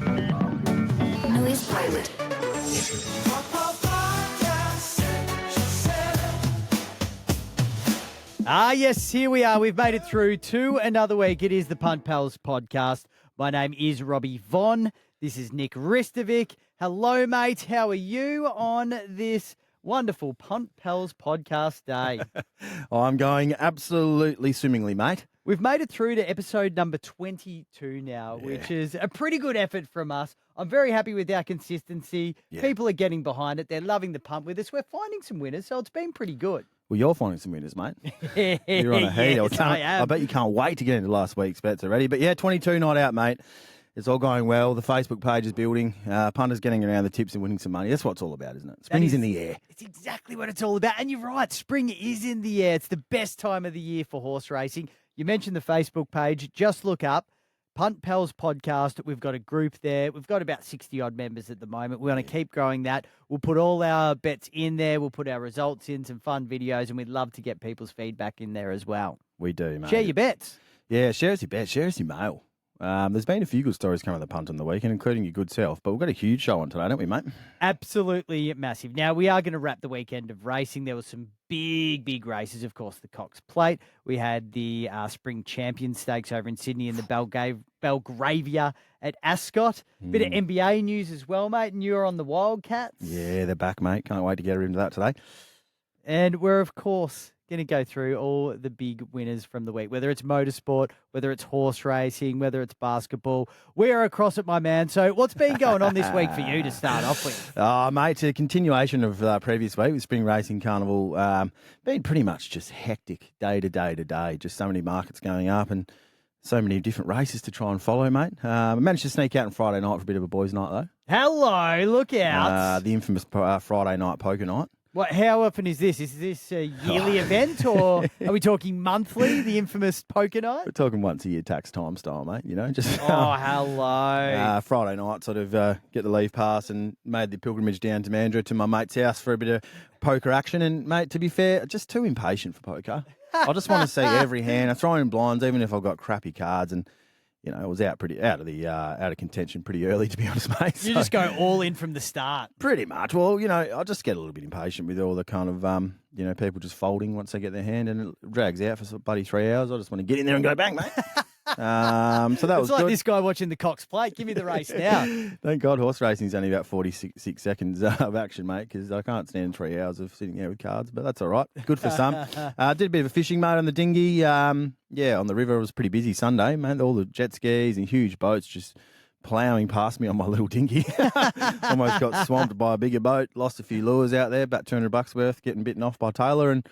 Noise Pilot. Yes, here we are. We've made it through to another week. It is the Punt Pals podcast. My name is Robbie Von. This is Nick Ristovic. Hello, mate. How are you on this wonderful Punt Pals podcast day? I'm going absolutely swimmingly, mate. We've made it through to episode number 22 now, which is a pretty good effort from us. I'm very happy with our consistency. Yeah. People are getting behind it. They're loving the punt with us. We're finding some winners, so it's been pretty good. Well, you're finding some winners, mate. You're on a heat. Yes, I am. I bet you can't wait to get into last week's bets already. But yeah, 22 night out, mate. It's all going well. The Facebook page is building. Punters getting around the tips and winning some money. That's what it's all about, isn't it? Spring's in the air. It's exactly what it's all about. And you're right. Spring is in the air. It's the best time of the year for horse racing. You mentioned the Facebook page. Just look up Punt Pals Podcast. We've got a group there. We've got about 60-odd members at the moment. We want to keep growing that. We'll put all our bets in there. We'll put our results in, some fun videos, and we'd love to get people's feedback in there as well. We do, mate. Share your bets. Yeah, share us your bets. Share us your mail. There's been a few good stories coming to the punt on the weekend, including your good self. But we've got a huge show on today, don't we, mate? Absolutely massive. Now, we are going to wrap the weekend of racing. There were some big races. Of course, the Cox Plate. We had the Spring Champion Stakes over in Sydney and the Belgravia at Ascot. Bit of NBA news as well, mate. And you're on the Wildcats. Yeah, they're back, mate. Can't wait to get into that today. And we're, of course, going to go through all the big winners from the week, whether it's motorsport, whether it's horse racing, whether it's basketball. We're across it, my man. So what's been going on this week for you to start off with? Mate, a continuation of previous week with Spring Racing Carnival. Been pretty much just hectic day to day. Just so many markets going up and so many different races to try and follow, mate. I managed to sneak out on Friday night for a bit of a boys' night, though. Hello, look out. The infamous Friday night poker night. What? How often is this? Is this a yearly event or are we talking monthly, the infamous poker night? We're talking once a year tax time style, mate, you know. Just hello. Friday night, sort of get the leave pass and made the pilgrimage down to Mandurah to my mate's house for a bit of poker action. And, mate, to be fair, just too impatient for poker. I just want to see every hand. I throw in blinds, even if I've got crappy cards. And, you know, I was out of contention pretty early, to be honest, mate. You just go all in from the start. Pretty much. Well, you know, I just get a little bit impatient with all the kind of, people just folding once they get their hand and it drags out for bloody 3 hours. I just want to get in there and go bang, mate. So that was like good. This guy watching the Cox Plate. Give me the race now. Thank God horse racing is only about 46 seconds of action, mate, because I can't stand 3 hours of sitting there with cards, but that's all right. Good for some. Did a bit of a fishing, mate, on the dinghy. On the river. It was pretty busy Sunday, mate. All the jet skis and huge boats just ploughing past me on my little dinghy. Almost got swamped by a bigger boat. Lost a few lures out there, about $200 worth, getting bitten off by Taylor. And,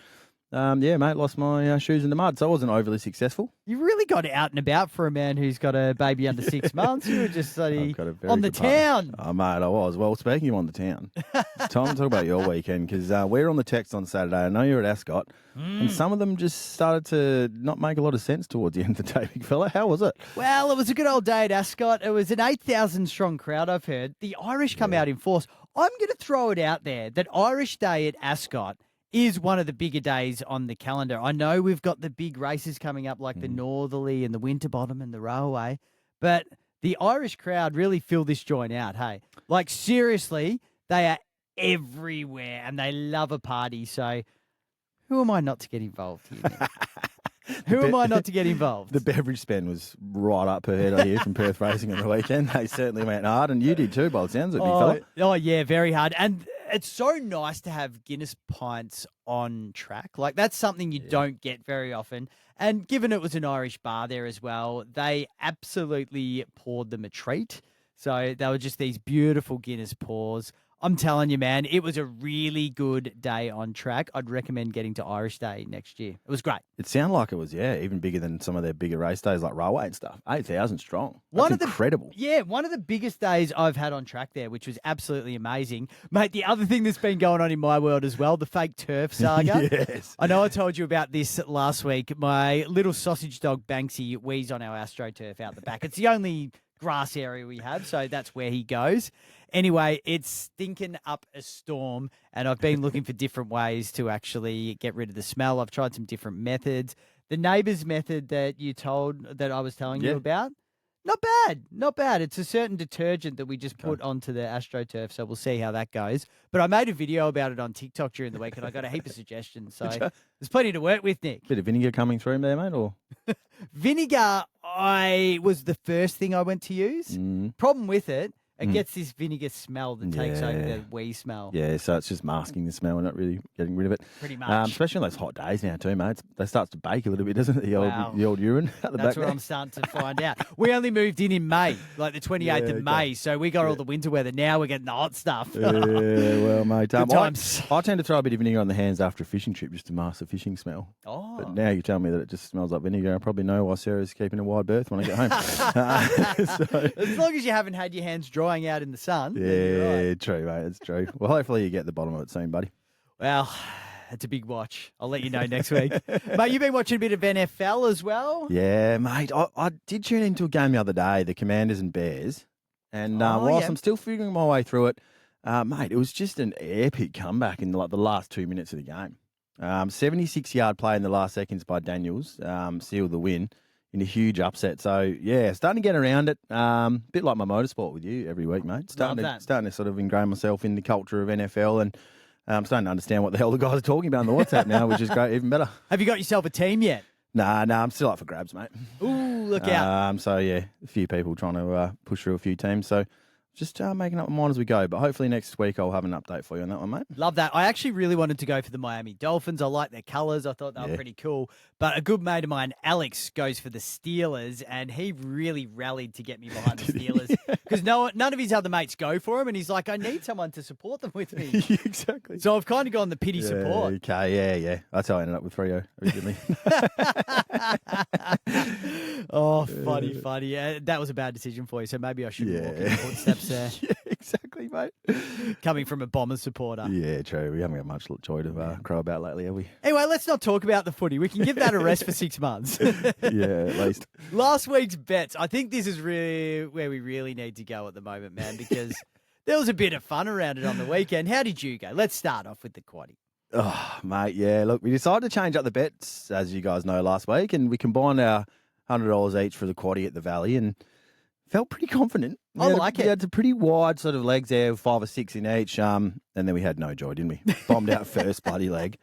mate, lost my shoes in the mud. So I wasn't overly successful. You really got out and about for a man who's got a baby under 6 months. You were just on the good town. Oh, mate, I was. Well, speaking of on the town, it's time to talk about your weekend because we're on the text on Saturday. I know you're at Ascot, and some of them just started to not make a lot of sense towards the end of the day, big fella. How was it? Well, it was a good old day at Ascot. It was an 8,000 strong crowd, I've heard. The Irish come out in force. I'm going to throw it out there that Irish Day at Ascot is one of the bigger days on the calendar. I know we've got the big races coming up like the Northerly and the Winterbottom and the Railway, but the Irish crowd really fill this joint out, hey? Like, seriously, they are everywhere and they love a party. So who am I not to get involved here, Nick? Who am I not to get involved? The beverage spend was right up per head, I hear, from Perth Racing on the weekend. They certainly went hard, and you did too, by the sounds of it, big fella. Oh, yeah, very hard. And it's so nice to have Guinness pints on track. Like, that's something you don't get very often. And given it was an Irish bar there as well, they absolutely poured them a treat. So they were just these beautiful Guinness pours. I'm telling you, man, it was a really good day on track. I'd recommend getting to Irish Day next year. It was great. It sounded like it was, even bigger than some of their bigger race days like Railway and stuff. 8,000 strong. That's incredible. One of the biggest days I've had on track there, which was absolutely amazing. Mate, the other thing that's been going on in my world as well, the fake turf saga. Yes. I know I told you about this last week. My little sausage dog, Banksy, wheezed on our AstroTurf out the back. It's the only grass area we have, so that's where he goes. Anyway, it's stinking up a storm, and I've been looking for different ways to actually get rid of the smell. I've tried some different methods. The neighbour's method that I was telling you about, Not bad. Not bad. It's a certain detergent that we just put onto the AstroTurf, so we'll see how that goes. But I made a video about it on TikTok during the week, and I got a heap of suggestions. So there's plenty to work with, Nick. Bit of vinegar coming through there, mate, or? Vinegar, was the first thing I went to use. Problem with it, it gets this vinegar smell that takes over the wee smell. Yeah, so it's just masking the smell and not really getting rid of it. Pretty much. Especially on those hot days now too, mate. That starts to bake a little bit, doesn't it? The old urine at the back. That's what I'm starting to find out. We only moved in May, like the 28th of May, so we got all the winter weather. Now we're getting the hot stuff. Yeah, well, mate. Good times. I tend to throw a bit of vinegar on the hands after a fishing trip just to mask the fishing smell. Oh. But now you tell me that it just smells like vinegar. I probably know why Sarah's keeping a wide berth when I get home. As long as you haven't had your hands drying out in the sun. Yeah, right. true, mate. It's true. Well, hopefully you get the bottom of it soon, buddy. Well, it's a big watch. I'll let you know next week. Mate, you've been watching a bit of NFL as well? Yeah, mate. I did tune into a game the other day, the Commanders and Bears. And whilst I'm still figuring my way through it, mate, it was just an epic comeback in the last 2 minutes of the game. 76-yard play in the last seconds by Daniels sealed the win in a huge upset. So, yeah, starting to get around it. Bit like my motorsport with you every week, mate. Starting to sort of ingrain myself in the culture of NFL, and I'm starting to understand what the hell the guys are talking about on the WhatsApp now, which is great, even better. Have you got yourself a team yet? Nah, I'm still up for grabs, mate. Ooh, look out. So, yeah, a few people trying to push through a few teams. So, just making up my mind as we go. But hopefully next week I'll have an update for you on that one, mate. Love that. I actually really wanted to go for the Miami Dolphins. I like their colours. I thought they were pretty cool. But a good mate of mine, Alex, goes for the Steelers, and he really rallied to get me behind the Steelers because none of his other mates go for him, and he's like, I need someone to support them with me. Exactly. So I've kind of gone the pity support. Okay, yeah. That's how I ended up with Frio originally. Oh, funny. Yeah, that was a bad decision for you, so maybe I shouldn't walk in the footsteps there. Yeah, exactly, mate. Coming from a Bombers supporter. Yeah, true. We haven't got much joy to crow about lately, have we? Anyway, let's not talk about the footy. We can give that a rest for 6 months. Yeah, at least. Last week's bets. I think this is really where we really need to go at the moment, man, because there was a bit of fun around it on the weekend. How did you go? Let's start off with the Quaddie. Oh, mate, yeah. Look, we decided to change up the bets, as you guys know, last week, and we combined our $100 each for the Quaddie at the Valley, and felt pretty confident. I like it. We had some pretty wide sort of legs there, 5 or 6 in each, and then we had no joy, didn't we? Bombed out first bloody leg.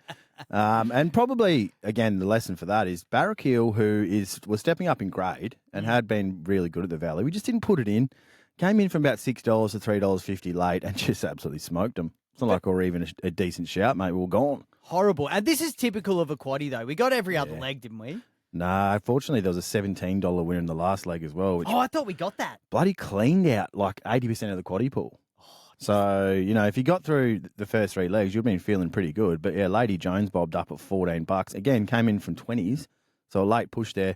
And probably, again, the lesson for that is Barrakill, who was stepping up in grade and had been really good at the Valley. We just didn't put it in. Came in from about $6 to $3.50 late and just absolutely smoked them. It's not like we were even a decent shout, mate. We were gone. Horrible. And this is typical of a Quaddie, though. We got every other leg, didn't we? Nah, fortunately, there was a $17 winner in the last leg as well. Which I thought we got that. Bloody cleaned out like 80% of the Quaddie pool. So, if you got through the first 3 legs, you've been feeling pretty good. But, yeah, Lady Jones bobbed up at $14. Again, came in from 20s, so a late push there.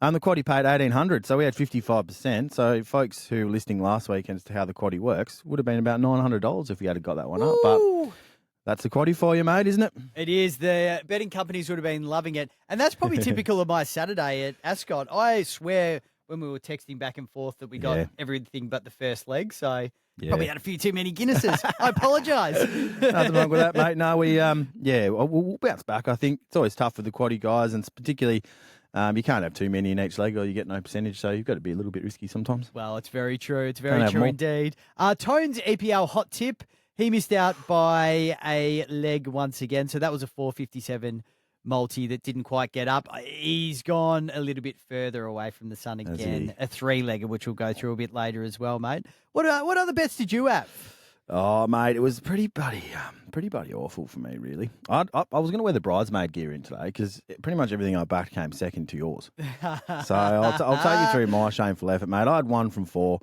And the Quaddie paid $1,800, so we had 55%. So, folks who were listening last week as to how the Quaddie works would have been about $900 if we had got that one up. But that's the Quaddie for you, mate, isn't it? It is. The betting companies would have been loving it. And that's probably typical of my Saturday at Ascot. I swear when we were texting back and forth that we got everything but the first leg, so... Probably had a few too many Guinnesses. I apologise. Nothing wrong with that, mate. No, we'll bounce back. I think it's always tough for the Quaddie guys, and particularly you can't have too many in each leg or you get no percentage, so you've got to be a little bit risky sometimes. Well, it's very true. It's very true indeed. Tone's EPL hot tip. He missed out by a leg once again, so that was a 457 multi that didn't quite get up. He's gone a little bit further away from the sun again. A 3-legger, which we'll go through a bit later as well, mate. What other bets did you have? Oh, mate, it was pretty bloody awful for me, really. I was going to wear the bridesmaid gear in today because pretty much everything I backed came second to yours. So I'll take you through my shameful effort, mate. I had 1 from 4.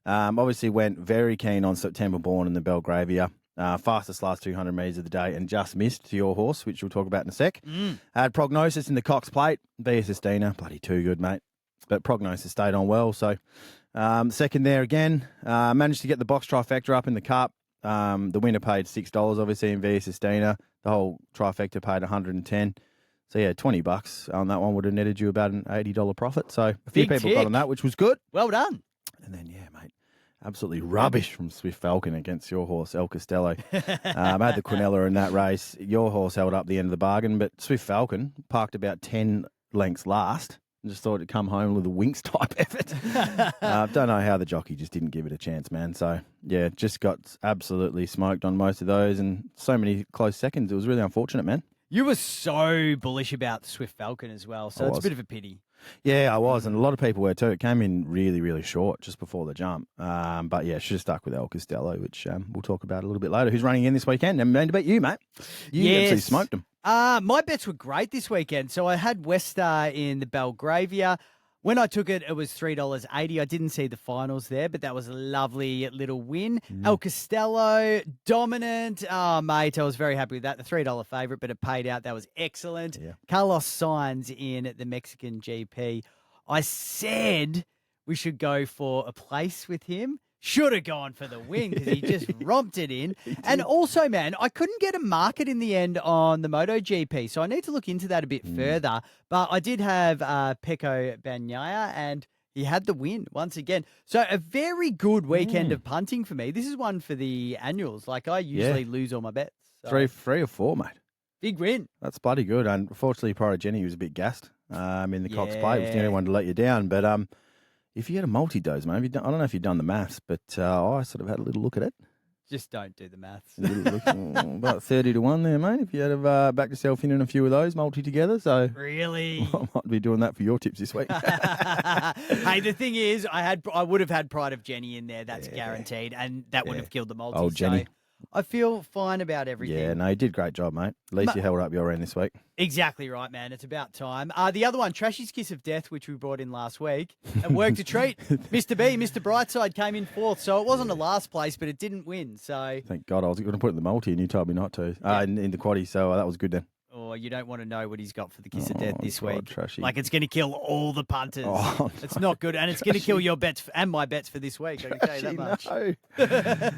Obviously went very keen on September Born and the Belgravia. Fastest last 200 metres of the day and just missed to your horse, which we'll talk about in a sec. Had Prognosis in the Cox Plate. BSS Dina, bloody too good, mate. But Prognosis stayed on well. So second there again. Managed to get the box trifecta up in the cup. The winner paid $6, obviously, in VSS Dina. The whole trifecta paid $110. So, yeah, $20 on that one would have netted you about an $80 profit. So a few people got on that, which was good. Well done. And then, yeah, mate. Absolutely rubbish from Swift Falcon against your horse, El Costello. I had the Quinella in that race. Your horse held up the end of the bargain, but Swift Falcon parked about 10 lengths last. and just thought it'd come home with a Winks type effort. Don't know how the jockey just didn't give it a chance, man. So, yeah, just got absolutely smoked on most of those and so many close seconds. It was really unfortunate, man. You were so bullish about the Swift Falcon as well, so it's a bit of a pity. Yeah, I was, and a lot of people were too. It came in really, really short just before the jump. But, yeah, should have stuck with El Costello, which we'll talk about a little bit later. Who's running in this weekend? And man, to bet you, mate. You actually smoked them. My bets were great this weekend. So I had Westar in the Belgravia. When I took it, it was $3.80. I didn't see the finals there, but that was a lovely little win. El Costello, dominant. Oh, mate, I was very happy with that. The $3 favourite, but it paid out. That was excellent. Yeah. Carlos Sainz in the Mexican GP. I said we should go for a place with him. Should have gone for the win because he just romped it in. And also, man, I couldn't get a market in the end on the MotoGP, so I need to look into that a bit further. But I did have Pecco Bagnaia, and he had the win once again. So a very good weekend of punting for me. This is one for the annuals. Like, I usually lose all my bets. So. Three or four, mate. Big win. That's bloody good. Unfortunately, Prodigy was a bit gassed in the Cox Plate. It was the only one to let you down. But if you had a multi-dose, man, I don't know if you've done the maths, but I sort of had a little look at it. Just don't do the maths. About 30 to 1 there, mate, if you had backed yourself in a few of those multi together. So really? I might be doing that for your tips this week. Hey, the thing is, I would have had Pride of Jenny in there. That's guaranteed, and that would have killed the multi. Oh, Jenny. So I feel fine about everything. Yeah, no, you did a great job, mate. At least you held up your end this week. Exactly right, man. It's about time. The other one, Trashy's Kiss of Death, which we brought in last week, it worked a treat. Mr. B, Mr. Brightside came in fourth, so it wasn't a last place, but it didn't win. So thank God. I was going to put it in the multi, and you told me not to. In the quaddie, so that was good then. Oh, you don't want to know what he's got for the Kiss of Death this week. Trashy. Like, it's going to kill all the punters. Oh, no, it's not good, and it's going to kill your bets and my bets for this week. I can tell you that much. No.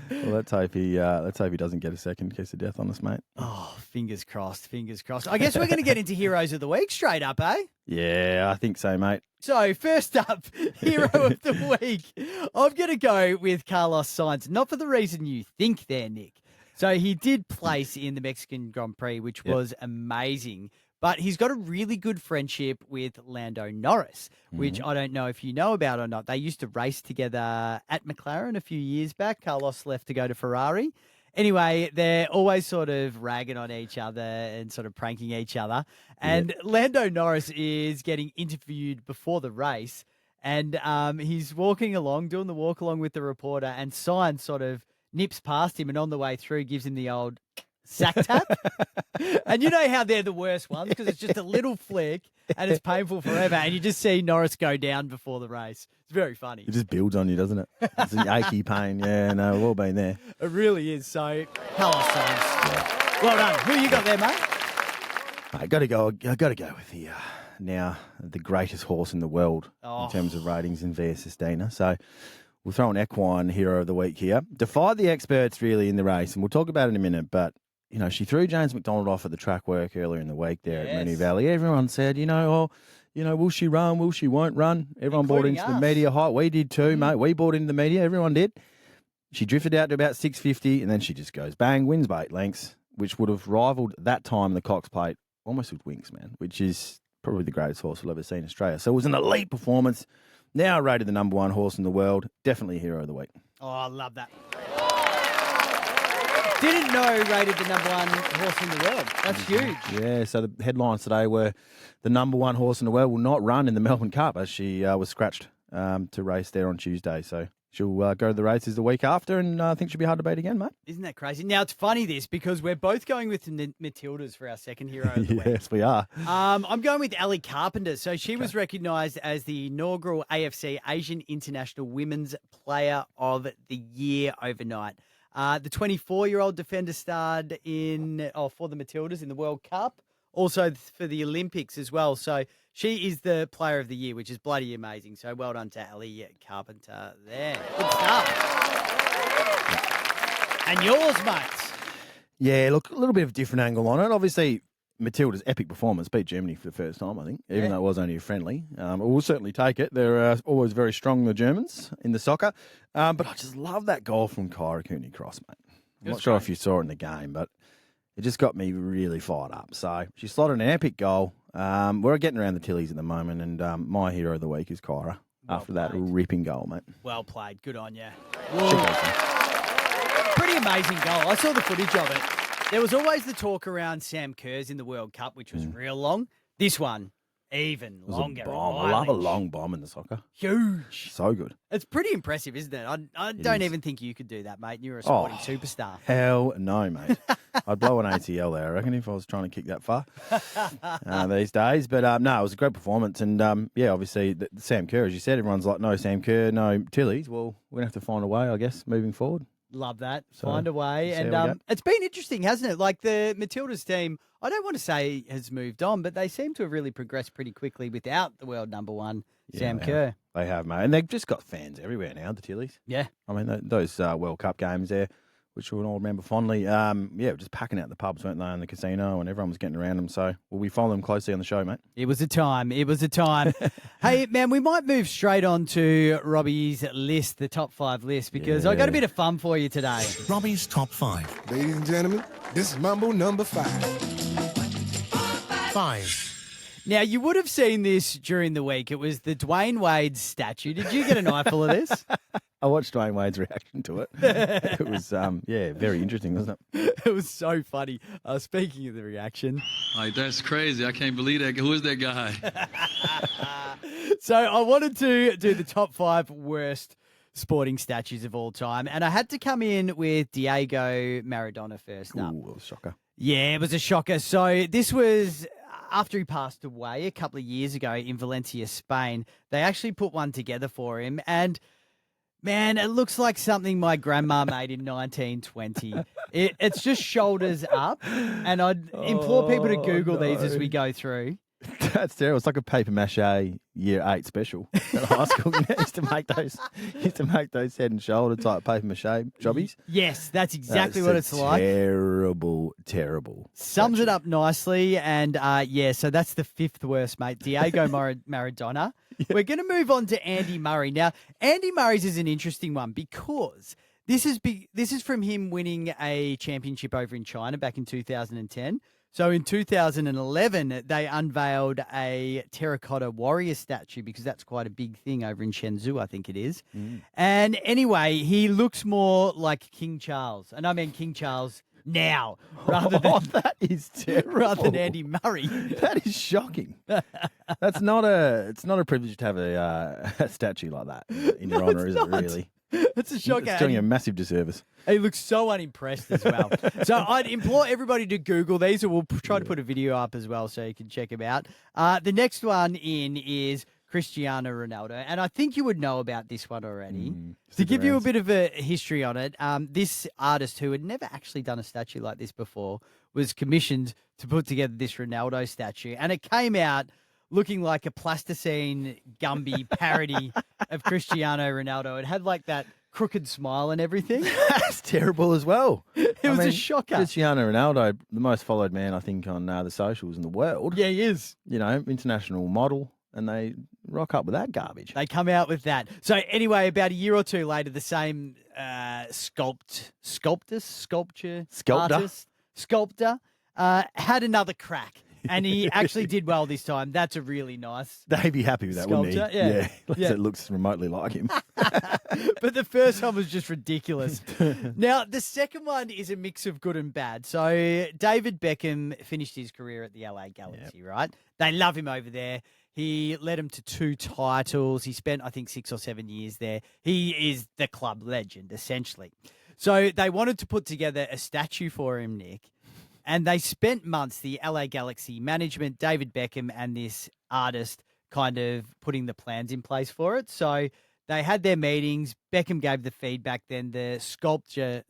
Well, let's hope he doesn't get a second Kiss of Death on us, mate. Oh, fingers crossed, fingers crossed. I guess we're going to get into Heroes of the Week straight up, eh? Yeah, I think so, mate. So, first up, Hero of the Week. I'm going to go with Carlos Sainz, not for the reason you think there, Nick. So, he did place in the Mexican Grand Prix, which was amazing. But he's got a really good friendship with Lando Norris, which I don't know if you know about or not. They used to race together at McLaren a few years back. Carlos left to go to Ferrari. Anyway, they're always sort of ragging on each other and sort of pranking each other. And Lando Norris is getting interviewed before the race. And he's walking along, doing the walk along with the reporter. And Sainz sort of nips past him and on the way through gives him the old sack tap. And you know how they're the worst ones because it's just a little flick and it's painful forever. And you just see Norris go down before the race. It's very funny. It just builds on you, doesn't it? It's an achy pain. Yeah, no, we've all been there. It really is. So, Carlos Sainz. Yeah. Well done. Who you got there, mate? I got to go with the greatest horse in the world in terms of ratings in Via Sistina. So we'll throw an equine Hero of the Week here. Defied the experts really in the race, and we'll talk about it in a minute, but you know, she threw James McDonald off at the track work earlier in the week there at Moonee Valley. Everyone said, will she run? Will she won't run? Everyone bought into the media hype. We did too, mate. We bought into the media. Everyone did. She drifted out to about 650, and then she just goes bang, wins by 8 lengths, which would have rivaled that time the Cox Plate almost with Winks, man, which is probably the greatest horse we'll ever see in Australia. So it was an elite performance. Now rated the number 1 horse in the world. Definitely Hero of the Week. Oh, I love that. Didn't know rated the number 1 horse in the world. That's huge. Yeah, so the headlines today were the number 1 horse in the world will not run in the Melbourne Cup as she was scratched to race there on Tuesday. So she'll go to the races the week after, and I think she'll be hard to beat again, mate. Isn't that crazy? Now, it's funny this because we're both going with the Matildas for our second Hero of the Week. Yes, we are. I'm going with Ali Carpenter. So she was recognised as the inaugural AFC Asian International Women's Player of the Year overnight. The 24-year-old defender starred for the Matildas in the World Cup, also for the Olympics as well. So she is the Player of the Year, which is bloody amazing. So well done to Ali Carpenter there. Good stuff. And yours, mates? Yeah, look, a little bit of a different angle on it. Obviously, Matilda's epic performance beat Germany for the first time, I think, even though it was only a friendly. We'll certainly take it. They're always very strong, the Germans, in the soccer. But I just love that goal from Kyra Cooney-Cross, mate. I'm not sure if you saw it in the game, but it just got me really fired up. So she slotted an epic goal. We're getting around the Tillies at the moment, and my hero of the week is Kyra after that ripping goal, mate. Well played. Good on you. She goes in. Pretty amazing goal. I saw the footage of it. There was always the talk around Sam Kerr's in the World Cup, which was real long. This one, even It was longer. a bomb. I love a long bomb in the soccer. Huge. So good. It's pretty impressive, isn't it? I don't even think you could do that, mate. You're a sporting superstar. Hell no, mate. I'd blow an ACL there, I reckon, if I was trying to kick that far these days. But no, it was a great performance. And obviously, Sam Kerr, as you said, everyone's like, no Sam Kerr, no Tillies. Well, we're going to have to find a way, I guess, moving forward. Love that. So, Find a way. And it's been interesting, hasn't it? Like the Matildas team, I don't want to say has moved on, but they seem to have really progressed pretty quickly without the world number one, Sam Kerr. They have, mate. And they've just got fans everywhere now, the Tillies. Yeah. I mean, those World Cup games there, which we'll all remember fondly, just packing out the pubs, weren't they, in the casino, and everyone was getting around them. So we'll be following them closely on the show, mate. It was a time. Hey, man, we might move straight on to Robbie's list, the top 5 list, because I got a bit of fun for you today. Robbie's top 5. Ladies and gentlemen, this is Mambo number 5. 5. Now, you would have seen this during the week. It was the Dwayne Wade statue. Did you get an eyeful of this? I watched Dwayne Wade's reaction to it. It was, very interesting, wasn't it? It was so funny. Speaking of the reaction. Like, that's crazy. I can't believe that. Who is that guy? So I wanted to do the top 5 worst sporting statues of all time, and I had to come in with Diego Maradona first up. Ooh, shocker. Yeah, it was a shocker. So this was after he passed away a couple of years ago in Valencia, Spain. They actually put one together for him, and man, it looks like something my grandma made in 1920. It's just shoulders up, and I'd implore people to Google these as we go through. That's terrible. It's like a paper mache year 8 special at high school. You know, used to make those head and shoulder type paper mache jobbies. Yes, that's exactly what it's like. Terrible. Sums it up nicely, and so that's the 5th worst, mate. Diego Maradona. We're going to move on to Andy Murray. Now, Andy Murray's is an interesting one because this is from him winning a championship over in China back in 2010. So in 2011, they unveiled a terracotta warrior statue because that's quite a big thing over in Shenzhou, I think it is. And anyway, he looks more like King Charles. And I mean King Charles now rather than that is terrible. rather than Andy Murray. That is shocking. It's not a privilege to have a statue like that in your honour, is it really? It's a shocker. It's doing you a massive disservice. He looks so unimpressed as well. So I'd implore everybody to Google these, or we'll try to put a video up as well so you can check them out. The next one in is Cristiano Ronaldo, and I think you would know about this one already. To give you a bit of a history on it, this artist who had never actually done a statue like this before was commissioned to put together this Ronaldo statue, and it came out looking like a plasticine Gumby parody of Cristiano Ronaldo. It had like that crooked smile and everything. That's terrible as well. It was a shocker. Cristiano Ronaldo, the most followed man, I think, on the socials in the world. Yeah, he is. You know, international model, and they rock up with that garbage. They come out with that. So anyway, about a year or two later, the same sculptor had another crack. And he actually did well this time. That's a really nice They'd be happy with that, wouldn't he? sculpture. Yeah. It looks remotely like him. But the first one was just ridiculous. Now, the second one is a mix of good and bad. So David Beckham finished his career at the LA Galaxy, right? They love him over there. He led them to 2 titles. He spent, I think, 6 or 7 years there. He is the club legend, essentially. So they wanted to put together a statue for him, Nick. And they spent months, the LA Galaxy management, David Beckham, and this artist kind of putting the plans in place for it. So they had their meetings. Beckham gave the feedback. Then the sculptor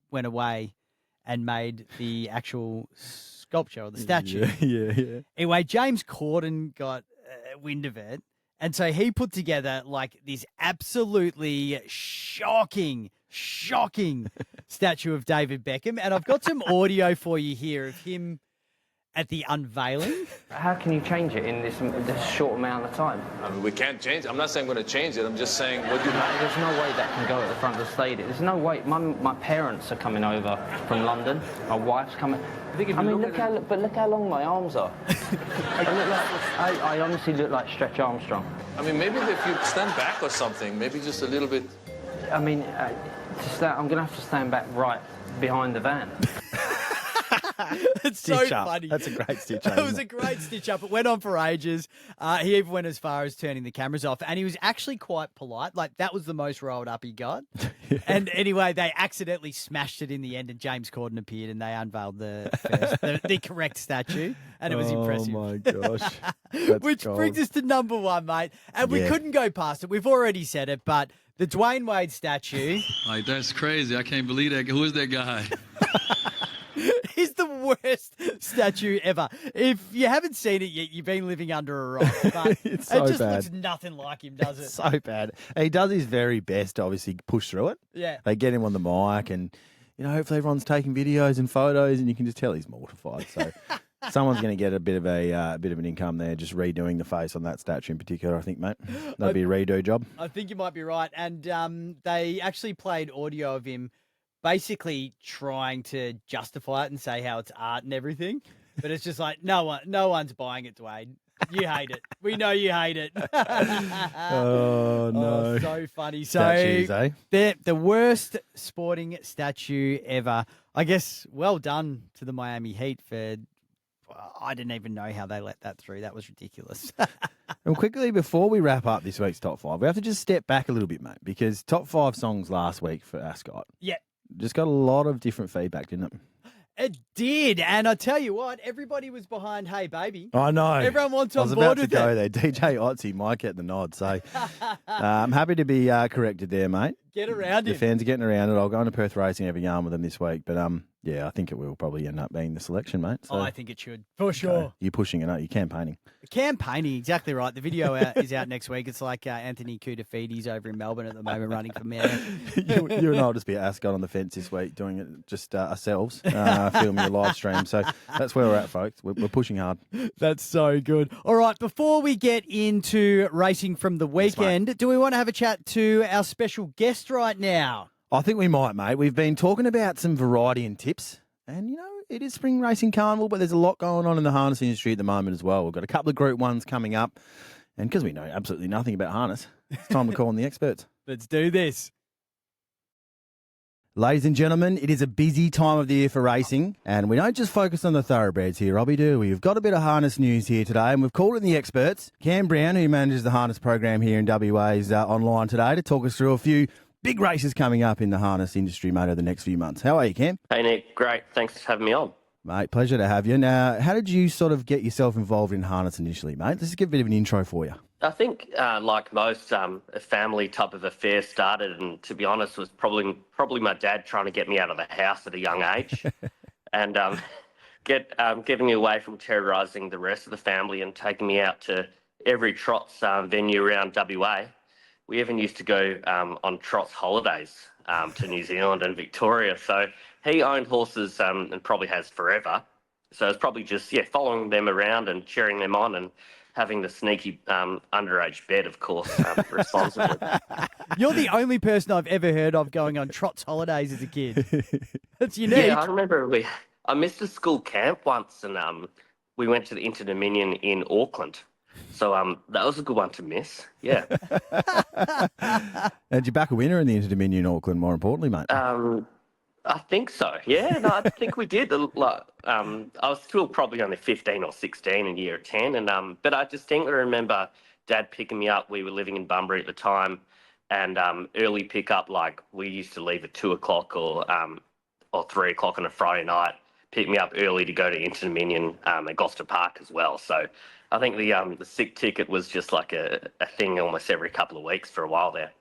went away and made the actual sculpture or the statue. Yeah. Anyway, James Corden got wind of it. And so he put together like this absolutely shocking statue of David Beckham. And I've got some audio for you here of him at the unveiling. How can you change it in this short amount of time? I mean, we can't change it. I'm not saying I'm going to change it. I'm just saying, what do you... There's no way that can go at the front of the stadium. There's no way. My parents are coming over from London. My wife's coming. Look how long my arms are. I honestly look like Stretch Armstrong. I mean, maybe if you stand back or something, maybe just a little bit... I mean, I'm going to have to stand back right behind the van. It's so Stitch up. funny. That's a great stitch up. It was a great stitch up. It went on for ages. He even went as far as turning the cameras off, and he was actually quite polite. Like, that was the most rolled up he got. And anyway, they accidentally smashed it in the end, and James Corden appeared, and they unveiled the correct statue, and it was impressive. Oh, my gosh. Which brings us to number one, mate. And we couldn't go past it. We've already said it, but the Dwayne Wade statue. Like, that's crazy. I can't believe that. Who is that guy? Is the worst statue ever. If you haven't seen it yet, you've been living under a rock. But It's so it just bad. looks nothing like him, does it? So bad. He does his very best to obviously push through it. Yeah. They get him on the mic and, hopefully everyone's taking videos and photos and you can just tell he's mortified. So someone's going to get a bit of an income there just redoing the face on that statue in particular, I think, mate. That'd be a redo job. I think you might be right. And they actually played audio of him basically trying to justify it and say how it's art and everything. But it's just like, no one's buying it, Dwayne. You hate it. We know you hate it. Oh, no. Oh, so funny. Statues, So eh? the worst sporting statue ever. I guess well done to the Miami Heat for... I didn't even know how they let that through. That was ridiculous. And quickly, before we wrap up this week's top five, we have to just step back a little bit, mate, because top five songs last week for Ascot. Yeah. Just got a lot of different feedback, didn't it? It did. And I tell you what, everybody was behind Hey Baby. I know. Everyone wants on I was board about to with go it. there. DJ Otzi might get the nod. So I'm happy to be corrected there, mate. Get around The him. fans are getting around it. I'll go into Perth Racing, have a yarn with them this week. But yeah, I think it will probably end up being the selection, mate. So, I think it should, for sure. You're pushing it up. You're campaigning. Campaigning, exactly right. The video is out next week. It's like Anthony Koutafidis over in Melbourne at the moment running for mayor. you and I will just be at Ascot on the fence this week doing it just ourselves, filming a live stream. So that's where we're at, folks. We're pushing hard. That's so good. All right, before we get into racing from the weekend, do we want to have a chat to our special guest right now? I think we might, mate. We've been talking about some variety and tips. And, it is Spring Racing Carnival, but there's a lot going on in the harness industry at the moment as well. We've got a couple of Group 1s coming up. And because we know absolutely nothing about harness, it's time to call on the experts. Let's do this. Ladies and gentlemen, it is a busy time of the year for racing, and we don't just focus on the thoroughbreds here, Robbie, do we? We've got a bit of harness news here today, and we've called in the experts. Cam Brown, who manages the harness program here in WA, is online today to talk us through a few big races coming up in the harness industry, mate, over the next few months. How are you, Cam? Hey, Nick. Great. Thanks for having me on. Mate, pleasure to have you. Now, how did you sort of get yourself involved in harness initially, mate? Let's just give a bit of an intro for you. I think, like most, a family type of affair started, and to be honest, was probably my dad trying to get me out of the house at a young age, and getting me away from terrorising the rest of the family and taking me out to every trots venue around WA. We even used to go on trots holidays to New Zealand and Victoria. So he owned horses and probably has forever. So it's probably just following them around and cheering them on and having the sneaky underage bet, of course, responsibly. You're the only person I've ever heard of going on trots holidays as a kid. That's unique. Yeah, I remember I missed a school camp once, and we went to the Inter-Dominion in Auckland. So that was a good one to miss. Yeah. Did you back a winner in the Inter-Dominion Auckland, more importantly, mate? I think so. Yeah, no, I think we did. I was still probably only 15 or 16 in year 10, and but I distinctly remember Dad picking me up. We were living in Bunbury at the time, and early pickup, like we used to leave at 2:00 or 3:00 on a Friday night. Pick me up early to go to Inter-Dominion at Gloucester Park as well. So I think the sick ticket was just like a thing almost every couple of weeks for a while there.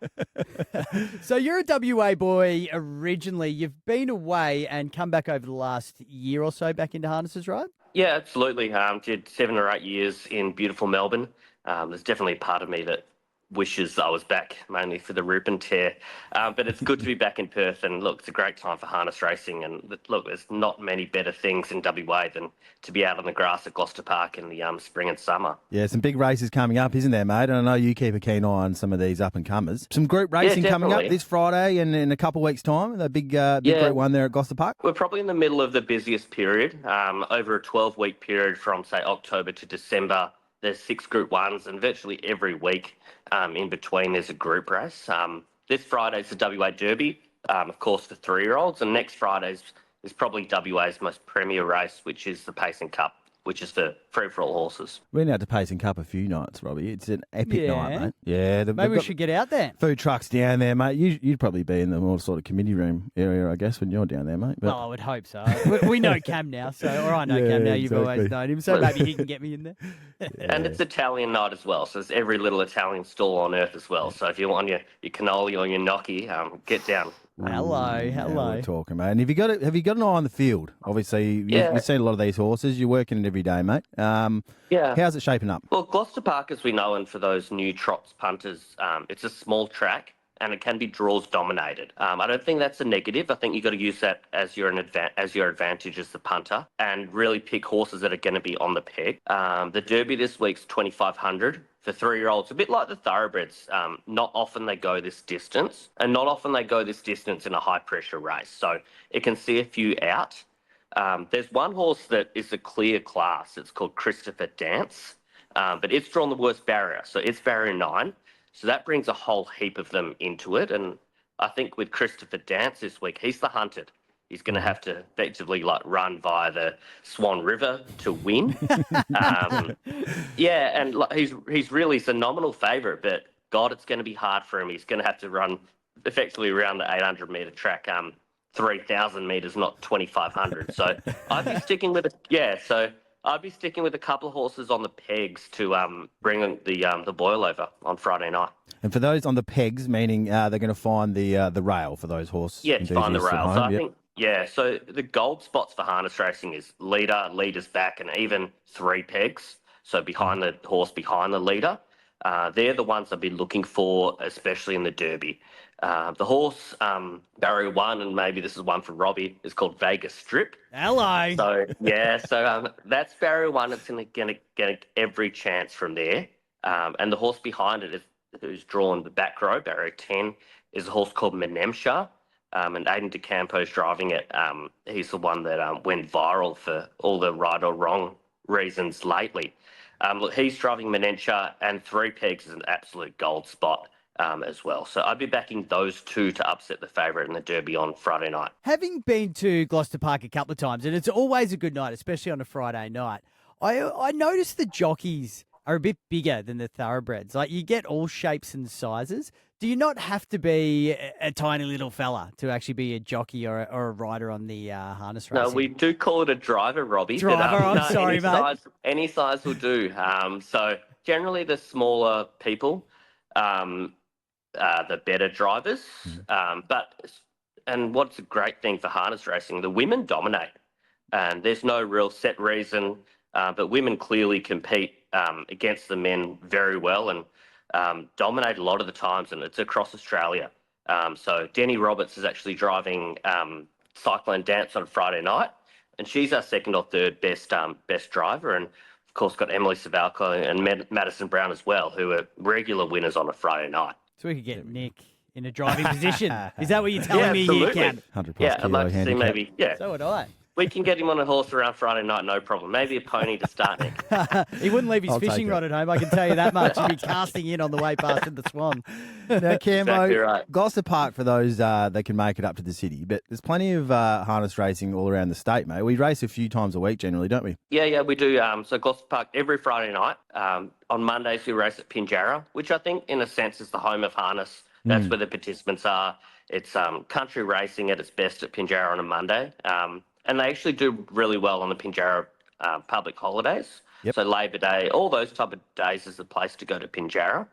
So you're a WA boy originally. You've been away and come back over the last year or so back into harnesses, right? Yeah, absolutely. Did 7 or 8 years in beautiful Melbourne. There's definitely a part of me that wishes I was back mainly for the rip and tear. But it's good to be back in Perth. And look, it's a great time for harness racing. And look, there's not many better things in WA than to be out on the grass at Gloucester Park in the spring and summer. Yeah, some big races coming up, isn't there, mate? And I know you keep a keen eye on some of these up-and-comers. Some group racing coming up this Friday and in a couple of weeks' time. The big group one there at Gloucester Park. We're probably in the middle of the busiest period. Over a 12-week period from, say, October to December, there's 6 Group 1s, and virtually every week in between there's a group race. This Friday's the WA Derby, of course, for 3-year-olds, and next Friday's is probably WA's most premier race, which is the Pacing Cup, which is for free-for-all horses. We're now to Pacing Cup a few nights, Robbie. It's an epic night, mate. Yeah, maybe we should get out there. Food trucks down there, mate. You'd probably be in the more sort of committee room area, I guess, when you're down there, mate. But... Well, I would hope so. we know Cam now, or I know Cam now. You've always known him, so maybe he can get me in there. And it's Italian night as well, so there's every little Italian stall on earth as well. So if you want your cannoli or your gnocchi, get down. Hello. Yeah, we're talking, mate. And have you got an eye on the field? Obviously, you've seen a lot of these horses. You're working it every day, mate. How's it shaping up? Well, Gloucester Park, as we know, and for those new trots punters, it's a small track and it can be draws dominated. I don't think that's a negative. I think you've got to use that as your advantage as the punter and really pick horses that are going to be on the peg. The Derby this week's 2,500. For 3-year-olds, a bit like the thoroughbreds, not often they go this distance, and not often they go this distance in a high-pressure race. So it can see a few out. There's one horse that is a clear class. It's called Christopher Dance, but it's drawn the worst barrier. So it's barrier 9. So that brings a whole heap of them into it. And I think with Christopher Dance this week, he's the hunted. He's going to have to effectively run via the Swan River to win. And he's really a nominal favourite, but God, it's going to be hard for him. He's going to have to run effectively around the 800-metre track, 3,000 metres, not 2,500. So I'd be sticking with a couple of horses on the pegs to bring the boil over on Friday night. And for those on the pegs, meaning they're going to find the rail for those horses. Yeah, find the rail. So I think. Yeah, so the gold spots for harness racing is leader's back, and even 3 pegs. So behind the horse, behind the leader. They're the ones I'd be looking for, especially in the Derby. The horse, barrier 1, and maybe this is one for Robbie, is called Vegas Strip. Hello. So, that's barrier 1. It's going to get every chance from there. And the horse behind it, who's drawn the back row, barrier 10, is a horse called Menemsha. And Aidan DeCampo's driving it. He's the one that went viral for all the right or wrong reasons lately. Look, he's driving Menemsha, and 3 pegs is an absolute gold spot as well. So I'd be backing those 2 to upset the favourite in the Derby on Friday night. Having been to Gloucester Park a couple of times, and it's always a good night, especially on a Friday night, I noticed the jockeys are a bit bigger than the thoroughbreds. Like, you get all shapes and sizes. Do you not have to be a tiny little fella to actually be a jockey or a rider on the harness racing? No, we do call it a driver, Robbie. Sorry, mate. Any size will do. So generally the smaller people, the better drivers. And what's a great thing for harness racing, the women dominate. And there's no real set reason, but women clearly compete against the men very well and dominate a lot of the times, and it's across Australia. So Denny Roberts is actually driving Cyclone Dance on Friday night, and she's our 2nd or 3rd best driver. And of course got Emily Savalco and Madison Brown as well, who are regular winners on a Friday night. So we could get Nick in a driving position. Is that what you're telling me here, Cam? 100+ I'd like to see maybe. Yeah. So would I. We can get him on a horse around Friday night, no problem. Maybe a pony to start, Nick. He wouldn't leave his fishing rod at home, I can tell you that much. He'd be casting in on the way past the Swan. Now, Cambo, exactly right. Gloucester Park for those that can make it up to the city, but there's plenty of harness racing all around the state, mate. We race a few times a week generally, don't we? Yeah, we do. So Gloucester Park every Friday night. On Mondays, we race at Pinjarra, which I think, in a sense, is the home of harness. That's where the participants are. It's country racing at its best at Pinjarra on a Monday. And they actually do really well on the Pinjarra public holidays. Yep. So Labor Day, all those type of days is the place to go to Pinjarra.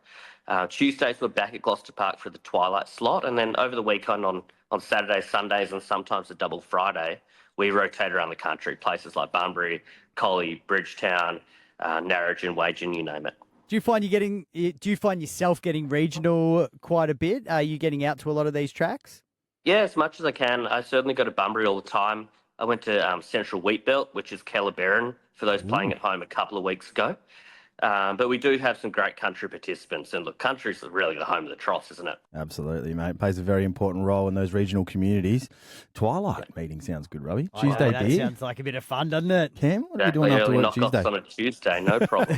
Tuesdays, we're back at Gloucester Park for the twilight slot. And then over the weekend on Saturdays, Sundays, and sometimes a double Friday, we rotate around the country, places like Bunbury, Collie, Bridgetown, Narrogin, Wagen, you name it. Do you find yourself getting regional quite a bit? Are you getting out to a lot of these tracks? Yeah, as much as I can. I certainly go to Bunbury all the time. I went to Central Wheatbelt, which is Kellerberrin, for those playing at home a couple of weeks ago. But we do have some great country participants. And look, country's really the home of the troughs, isn't it? Absolutely, mate. It plays a very important role in those regional communities. Twilight meeting sounds good, Robbie. Tuesday that beer. sounds like a bit of fun, doesn't it? Cam, what are we doing after Early work Tuesday? knockoffs on a Tuesday, no problem.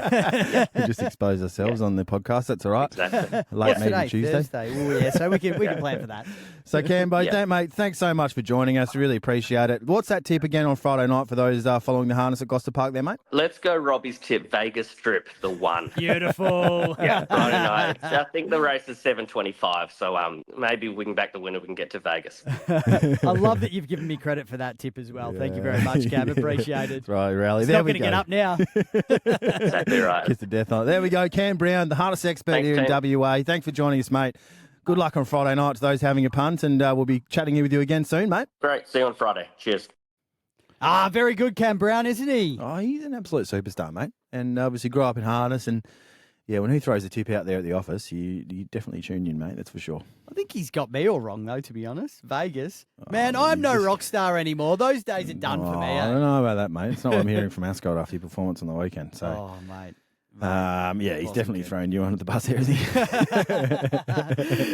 We just expose ourselves on the podcast. That's all right. Exactly. Late meeting Tuesday. Thursday. Well, yeah, so we can plan for that. So, Cambo, mate, thanks so much for joining us. Really appreciate it. What's that tip again on Friday night for those following the harness at Gloucester Park there, mate? Let's go Robbie's tip, Vegas Strip, the one. Beautiful. Yeah, Friday night. I think the race is 7:25, so maybe we can back the winner. We can get to Vegas. I love that you've given me credit for that tip as well. Thank you very much, Cam. Appreciate it. That's right, Rally. It's There not we going to go. get up now. Exactly right. Kiss the death on it. There we go. Cam Brown, the harness expert Thanks, here in team. WA. Thanks for joining us, mate. Good luck on Friday night to those having a punt, and we'll be chatting with you again soon, mate. Great. See you on Friday. Cheers. Very good, Cam Brown, isn't he? Oh, he's an absolute superstar, mate. And obviously grew up in harness, and yeah, when he throws a tip out there at the office, you definitely tune in, mate. That's for sure. I think he's got me all wrong, though, to be honest. Vegas. Man, I'm no rock star anymore. Those days are done for me. I don't know about that, mate. It's not what I'm hearing from Ascot after your performance on the weekend. So, Oh, mate. yeah, he's definitely thrown you under the bus here, isn't he?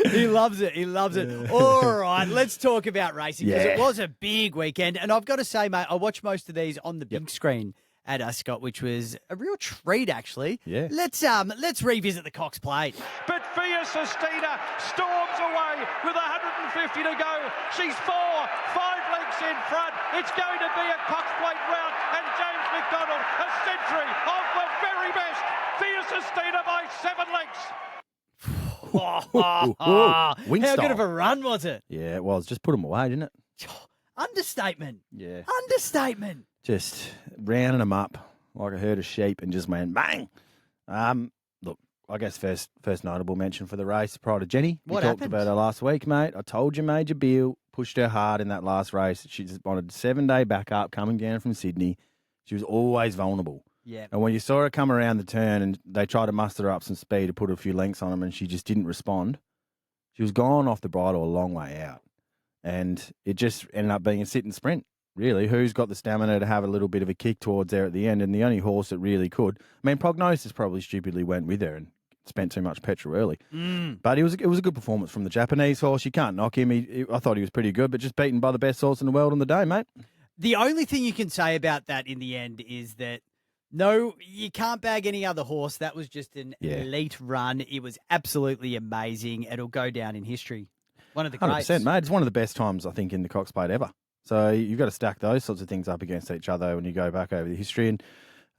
He loves it. He loves it. All right, let's talk about racing because it Yeah. was a big weekend. And I've got to say, mate, I watched most of these on the big screen at Ascot, which was a real treat, actually. Yeah. Let's revisit the Cox Plate. But Fia Sestina storms away with 150 to go. She's 5 lengths in front. It's going to be a Cox Plate round, and James McDonald, a century of the very best. Fia Sestina by 7 lengths. Wing How style. good of a run was it? Yeah, it was. Just put him away, didn't it? Understatement. Yeah. Understatement. Just rounding them up like a herd of sheep and just went bang. Look, I guess first notable mention for the race, prior to Jenny. What we talked happened? about her last week, mate. I told you Major Beale pushed her hard in that last race. She just wanted 7-day backup coming down from Sydney. She was always vulnerable. Yeah. And when you saw her come around the turn and they tried to muster up some speed to put a few lengths on them and she just didn't respond, she was gone off the bridle a long way out. And it just ended up being a sit and sprint, really. Who's got the stamina to have a little bit of a kick towards there at the end? And the only horse that really could. I mean, Prognosis probably stupidly went with her and spent too much petrol early. But it was a good performance from the Japanese horse. You can't knock him. I thought he was pretty good, but just beaten by the best horse in the world on the day, mate. The only thing you can say about that in the end is that no, you can't bag any other horse. That was just an elite run. It was absolutely amazing. It'll go down in history. One of the greats. 100%, mate. It's one of the best times, I think, in the Cox Plate ever. So you've got to stack those sorts of things up against each other when you go back over the history. And,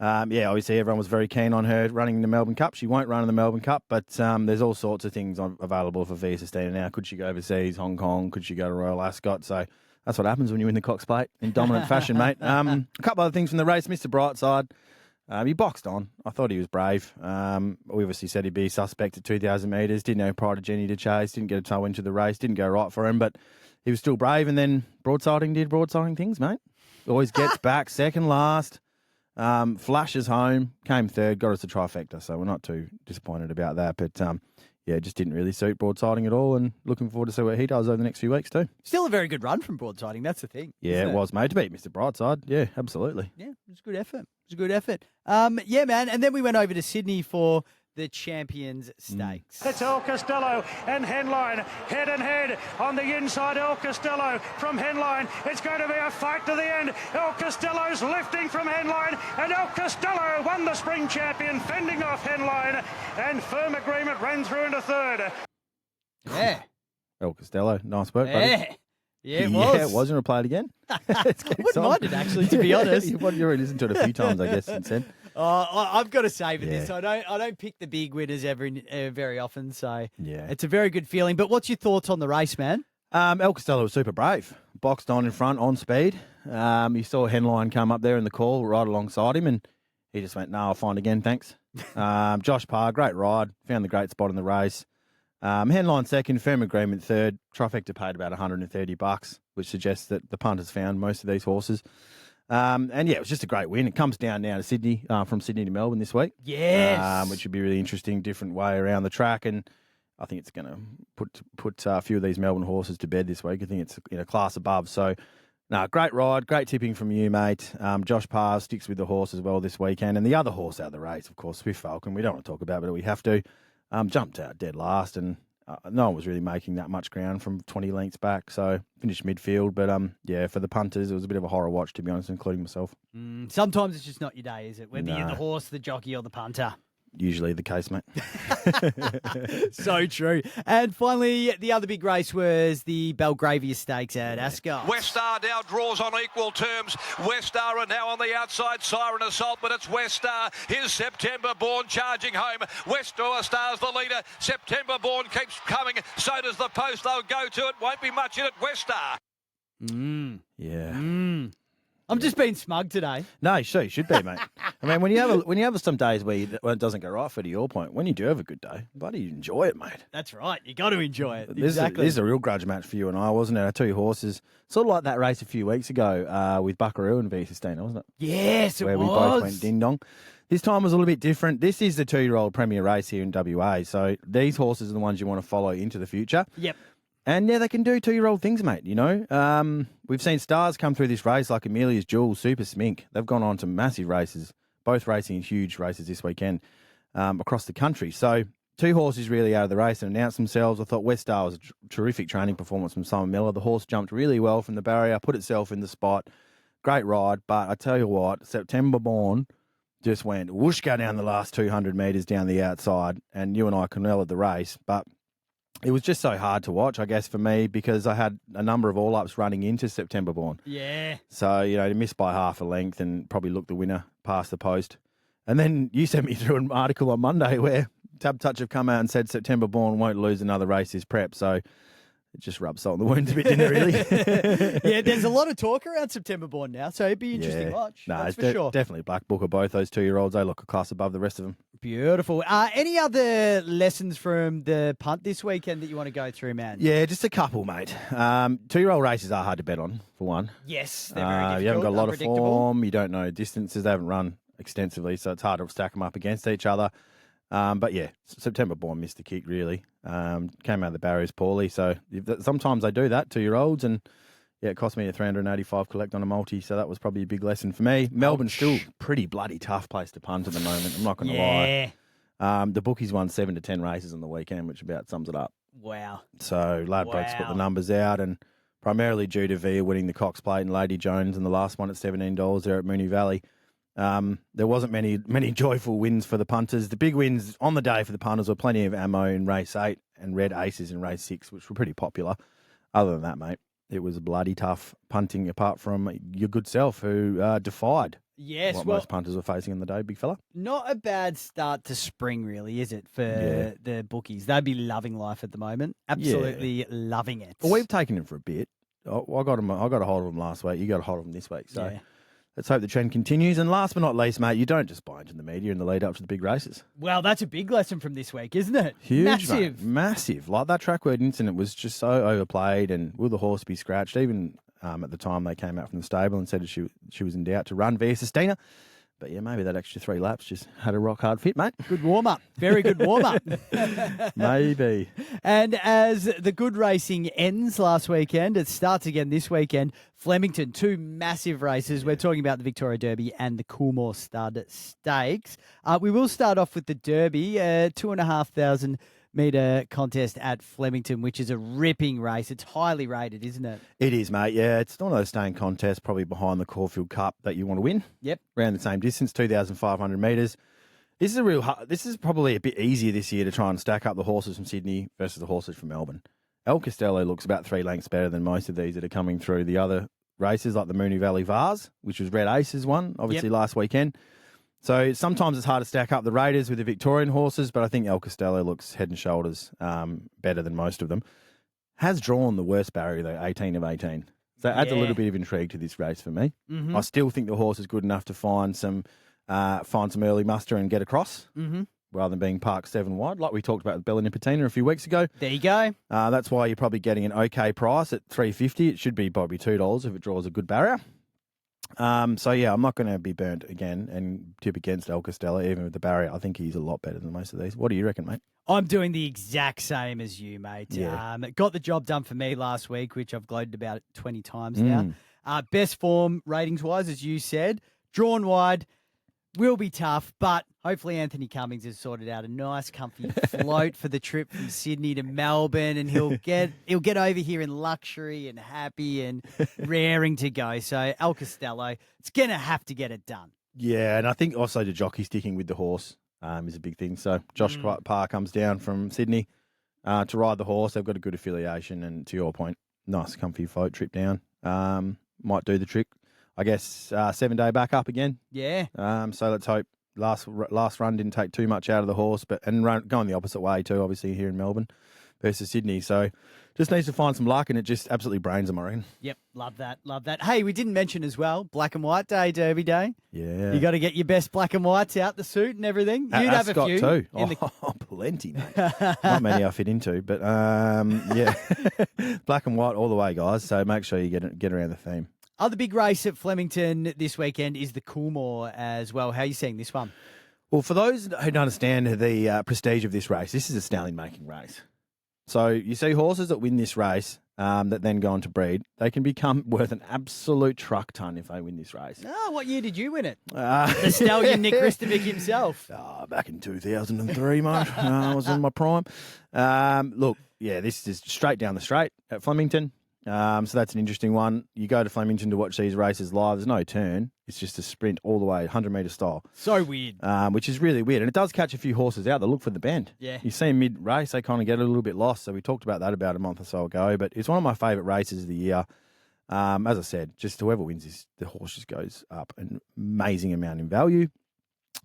obviously everyone was very keen on her running the Melbourne Cup. She won't run in the Melbourne Cup, but there's all sorts of things available for Fia Sestina now. Could she go overseas, Hong Kong? Could she go to Royal Ascot? So that's what happens when you win the Cox Plate in dominant fashion, mate. A couple other things from the race. Mr. Brightside, he boxed on. I thought he was brave. We obviously said he'd be suspect at 2,000 metres. Didn't know prior to Jenny to chase. Didn't get a toe into the race. Didn't go right for him, but he was still brave. And then broadsiding did broadsiding things, mate. Always gets back, second last, flashes home, came third, got us the trifecta. So we're not too disappointed about that. But, it just didn't really suit broadsiding at all. And looking forward to see what he does over the next few weeks too. Still a very good run from broadsiding. That's the thing. Yeah, isn't it was, mate. To beat Mr. Brightside. Yeah, absolutely. Yeah, it was a good effort. It was a good effort. Man. And then we went over to Sydney for the Champions Stakes. It's El Costello and Henline head and head on the inside. El Costello from Henline. It's going to be a fight to the end. El Costello's lifting from Henline, and El Costello won the spring champion, fending off Henline, and Firm Agreement ran through into third. Yeah. El Costello, nice work, buddy. Yeah, it was. Yeah, it was. You want to play it again? I wouldn't mind it, actually, to be honest. You've already listened to it a few times, I guess, since then. I've got to savour this. Yeah. I don't pick the big winners very often, so Yeah. it's a very good feeling. But what's your thoughts on the race, man? El Costello was super brave. Boxed on in front, on speed. You saw Henline come up there in the call right alongside him, and he just went, no, I'll find again, thanks. Josh Parr, great ride. Found the great spot in the race. Henline second, Firm Agreement third. Trifecta paid about $130, which suggests that the punters found most of these horses. And yeah, it was just a great win. It comes down now to Sydney, from Sydney to Melbourne this week. Yes. Which would be really interesting, different way around the track. And I think it's going to put a few of these Melbourne horses to bed this week. I think it's in a class above. So, no, great ride, great tipping from you, mate. Josh Parr sticks with the horse as well this weekend. And the other horse out of the race, of course, Swift Falcon, we don't want to talk about it, but we have to. Jumped out dead last, and no one was really making that much ground from 20 lengths back. So finished midfield. But, yeah, for the punters, it was a bit of a horror watch, to be honest, including myself. Sometimes it's just not your day, is it? Whether you're the horse, the jockey, or the punter. Usually the case, mate. So true. And finally, the other big race was the Belgravia Stakes at Ascot. West Star now draws on equal terms. West Star are now on the outside. Siren Assault, but it's West Star. Here's September Born charging home. West Star's the leader. September Born keeps coming. So does the post. They'll go to it. Won't be much in it. West Star. Yeah. I'm just being smug today. No, sure, you should be, mate. I mean, when you have some days where it doesn't go right for to your point, when you do have a good day, bloody enjoy it, mate. That's right. You got to enjoy it. This Exactly. is a real grudge match for you and I, wasn't it? Our two horses, sort of like that race a few weeks ago with Buckaroo and V16, wasn't it? Yes, it Where was. we both went ding dong. This time was a little bit different. This is the 2-year-old premier race here in WA, so these horses are the ones you want to follow into the future. Yep. And yeah, they can do 2-year-old things, mate, you know. We've seen stars come through this race like Amelia's Jewel, Super Smink. They've gone on to massive races, both racing huge races this weekend across the country. So two horses really out of the race and announced themselves. I thought West Star was a terrific training performance from Simon Miller. The horse jumped really well from the barrier, put itself in the spot. Great ride. But I tell you what, September Born just went whoosh, go down the last 200 metres down the outside. And you and I canoed the race. But it was just so hard to watch, I guess, for me, because I had a number of all-ups running into September Born. Yeah. So, you know, to miss by half a length and probably look the winner past the post. And then you sent me through an article on Monday where Tab Touch have come out and said September Born won't lose another race this prep. So it just rubs salt in the wound a bit, didn't it, really? Yeah, there's a lot of talk around September Born now, so it'd be interesting to watch. No, that's it's for sure. definitely Black Book of both those 2-year-olds. They look a class above the rest of them. Beautiful. Any other lessons from the punt this weekend that you want to go through, man? Yeah, just a couple, mate. 2-year-old races are hard to bet on, for one. Yes, they're very difficult. You haven't got a lot of unpredictable. form. You don't know distances. They haven't run extensively, so it's hard to stack them up against each other. But yeah, September Born missed the kick, really. Came out of the barriers poorly. So sometimes they do that, 2-year-olds. And yeah, it cost me a $385 collect on a multi. So that was probably a big lesson for me. Melbourne's still pretty bloody tough place to punt at the moment. I'm not going to lie. The bookies won 7 to 10 races on the weekend, which about sums it up. Wow. So Ladbroke's put the numbers out, and primarily due to Via winning the Cox Plate and Lady Jones and the last one at $17 there at Moonee Valley. There wasn't many joyful wins for the punters. The big wins on the day for the punters were plenty of ammo in race 8 and red aces in race 6, which were pretty popular. Other than that, mate, it was bloody tough punting apart from your good self who defied what most punters were facing on the day, big fella. Not a bad start to spring, really, is it, for the bookies? They'd be loving life at the moment. Absolutely loving it. Well, we've taken him for a bit. I got a hold of him last week. You got a hold of him this week. So let's hope the trend continues. And last but not least, mate, you don't just buy into the media in the lead up to the big races. Well, that's a big lesson from this week, isn't it? Huge, Massive. mate, massive. Like that track word incident was just so overplayed, and will the horse be scratched? Even at the time they came out from the stable and said she was in doubt to run via Sustina. But yeah, maybe that extra 3 laps just had a rock hard fit, mate. Good warm up. Very good warm up. Maybe. And as the good racing ends last weekend, it starts again this weekend. Flemington, 2 massive races. We're talking about the Victoria Derby and the Coolmore Stud Stakes. We will start off with the Derby, 2,500 metre contest at Flemington, which is a ripping race. It's highly rated, isn't it? It is, mate. Yeah, it's one of those staying contests, probably behind the Caulfield Cup that you want to win. Yep. Around the same distance, 2,500 metres. This is probably a bit easier this year to try and stack up the horses from Sydney versus the horses from Melbourne. El Costello looks about 3 lengths better than most of these that are coming through the other races, like the Moonee Valley Vars, which was Red Aces one, obviously last weekend. So sometimes it's hard to stack up the Raiders with the Victorian horses, but I think El Costello looks head and shoulders better than most of them. Has drawn the worst barrier, though, 18 of 18. So it adds a little bit of intrigue to this race for me. Mm-hmm. I still think the horse is good enough to find some early muster and get across, rather than being parked 7 wide, like we talked about with Bella Nipotina a few weeks ago. There you go. That's why you're probably getting an okay price at $3.50. It should be probably $2 if it draws a good barrier. So, yeah, I'm not going to be burnt again and tip against El Costello, even with the barrier. I think he's a lot better than most of these. What do you reckon, mate? I'm doing the exact same as you, mate. Yeah. Got the job done for me last week, which I've gloated about 20 times now. Best form ratings-wise, as you said, drawn wide, will be tough, but hopefully Anthony Cummings has sorted out a nice, comfy float for the trip from Sydney to Melbourne, and he'll get over here in luxury and happy and raring to go. So El Costello, it's going to have to get it done. Yeah, and I think also the jockey sticking with the horse is a big thing. So Josh Parr comes down from Sydney to ride the horse. They've got a good affiliation, and to your point, nice, comfy float trip down. Might do the trick. I guess 7-day back up again. Yeah. So let's hope last run didn't take too much out of the horse, going the opposite way too, obviously here in Melbourne versus Sydney. So just needs to find some luck, and it just absolutely brains them, I reckon. Yep, love that, love that. Hey, we didn't mention as well, Black and White Day, Derby Day. Yeah. You got to get your best black and whites out, the suit and everything. At You'd have Ascot a few. too. Plenty, mate. Not many I fit into, but yeah, black and white all the way, guys. So make sure you get around the theme. Other big race at Flemington this weekend is the Coolmore as well. How are you seeing this one? Well, for those who don't understand the prestige of this race, this is a stallion-making race. So you see horses that win this race that then go on to breed, they can become worth an absolute truck ton if they win this race. Oh, what year did you win it? The stallion Nick Ristovic himself. Back in 2003, mate. I was in my prime. Look, yeah, this is straight down the straight at Flemington. So that's an interesting one. You go to Flemington to watch these races live. There's no turn. It's just a sprint all the way, 100-metre style. So weird. Which is really weird. And it does catch a few horses out that look for the bend. Yeah. You see mid-race, they kind of get a little bit lost. So we talked about that about a month or so ago. But it's one of my favourite races of the year. As I said, just whoever wins the horse just goes up an amazing amount in value.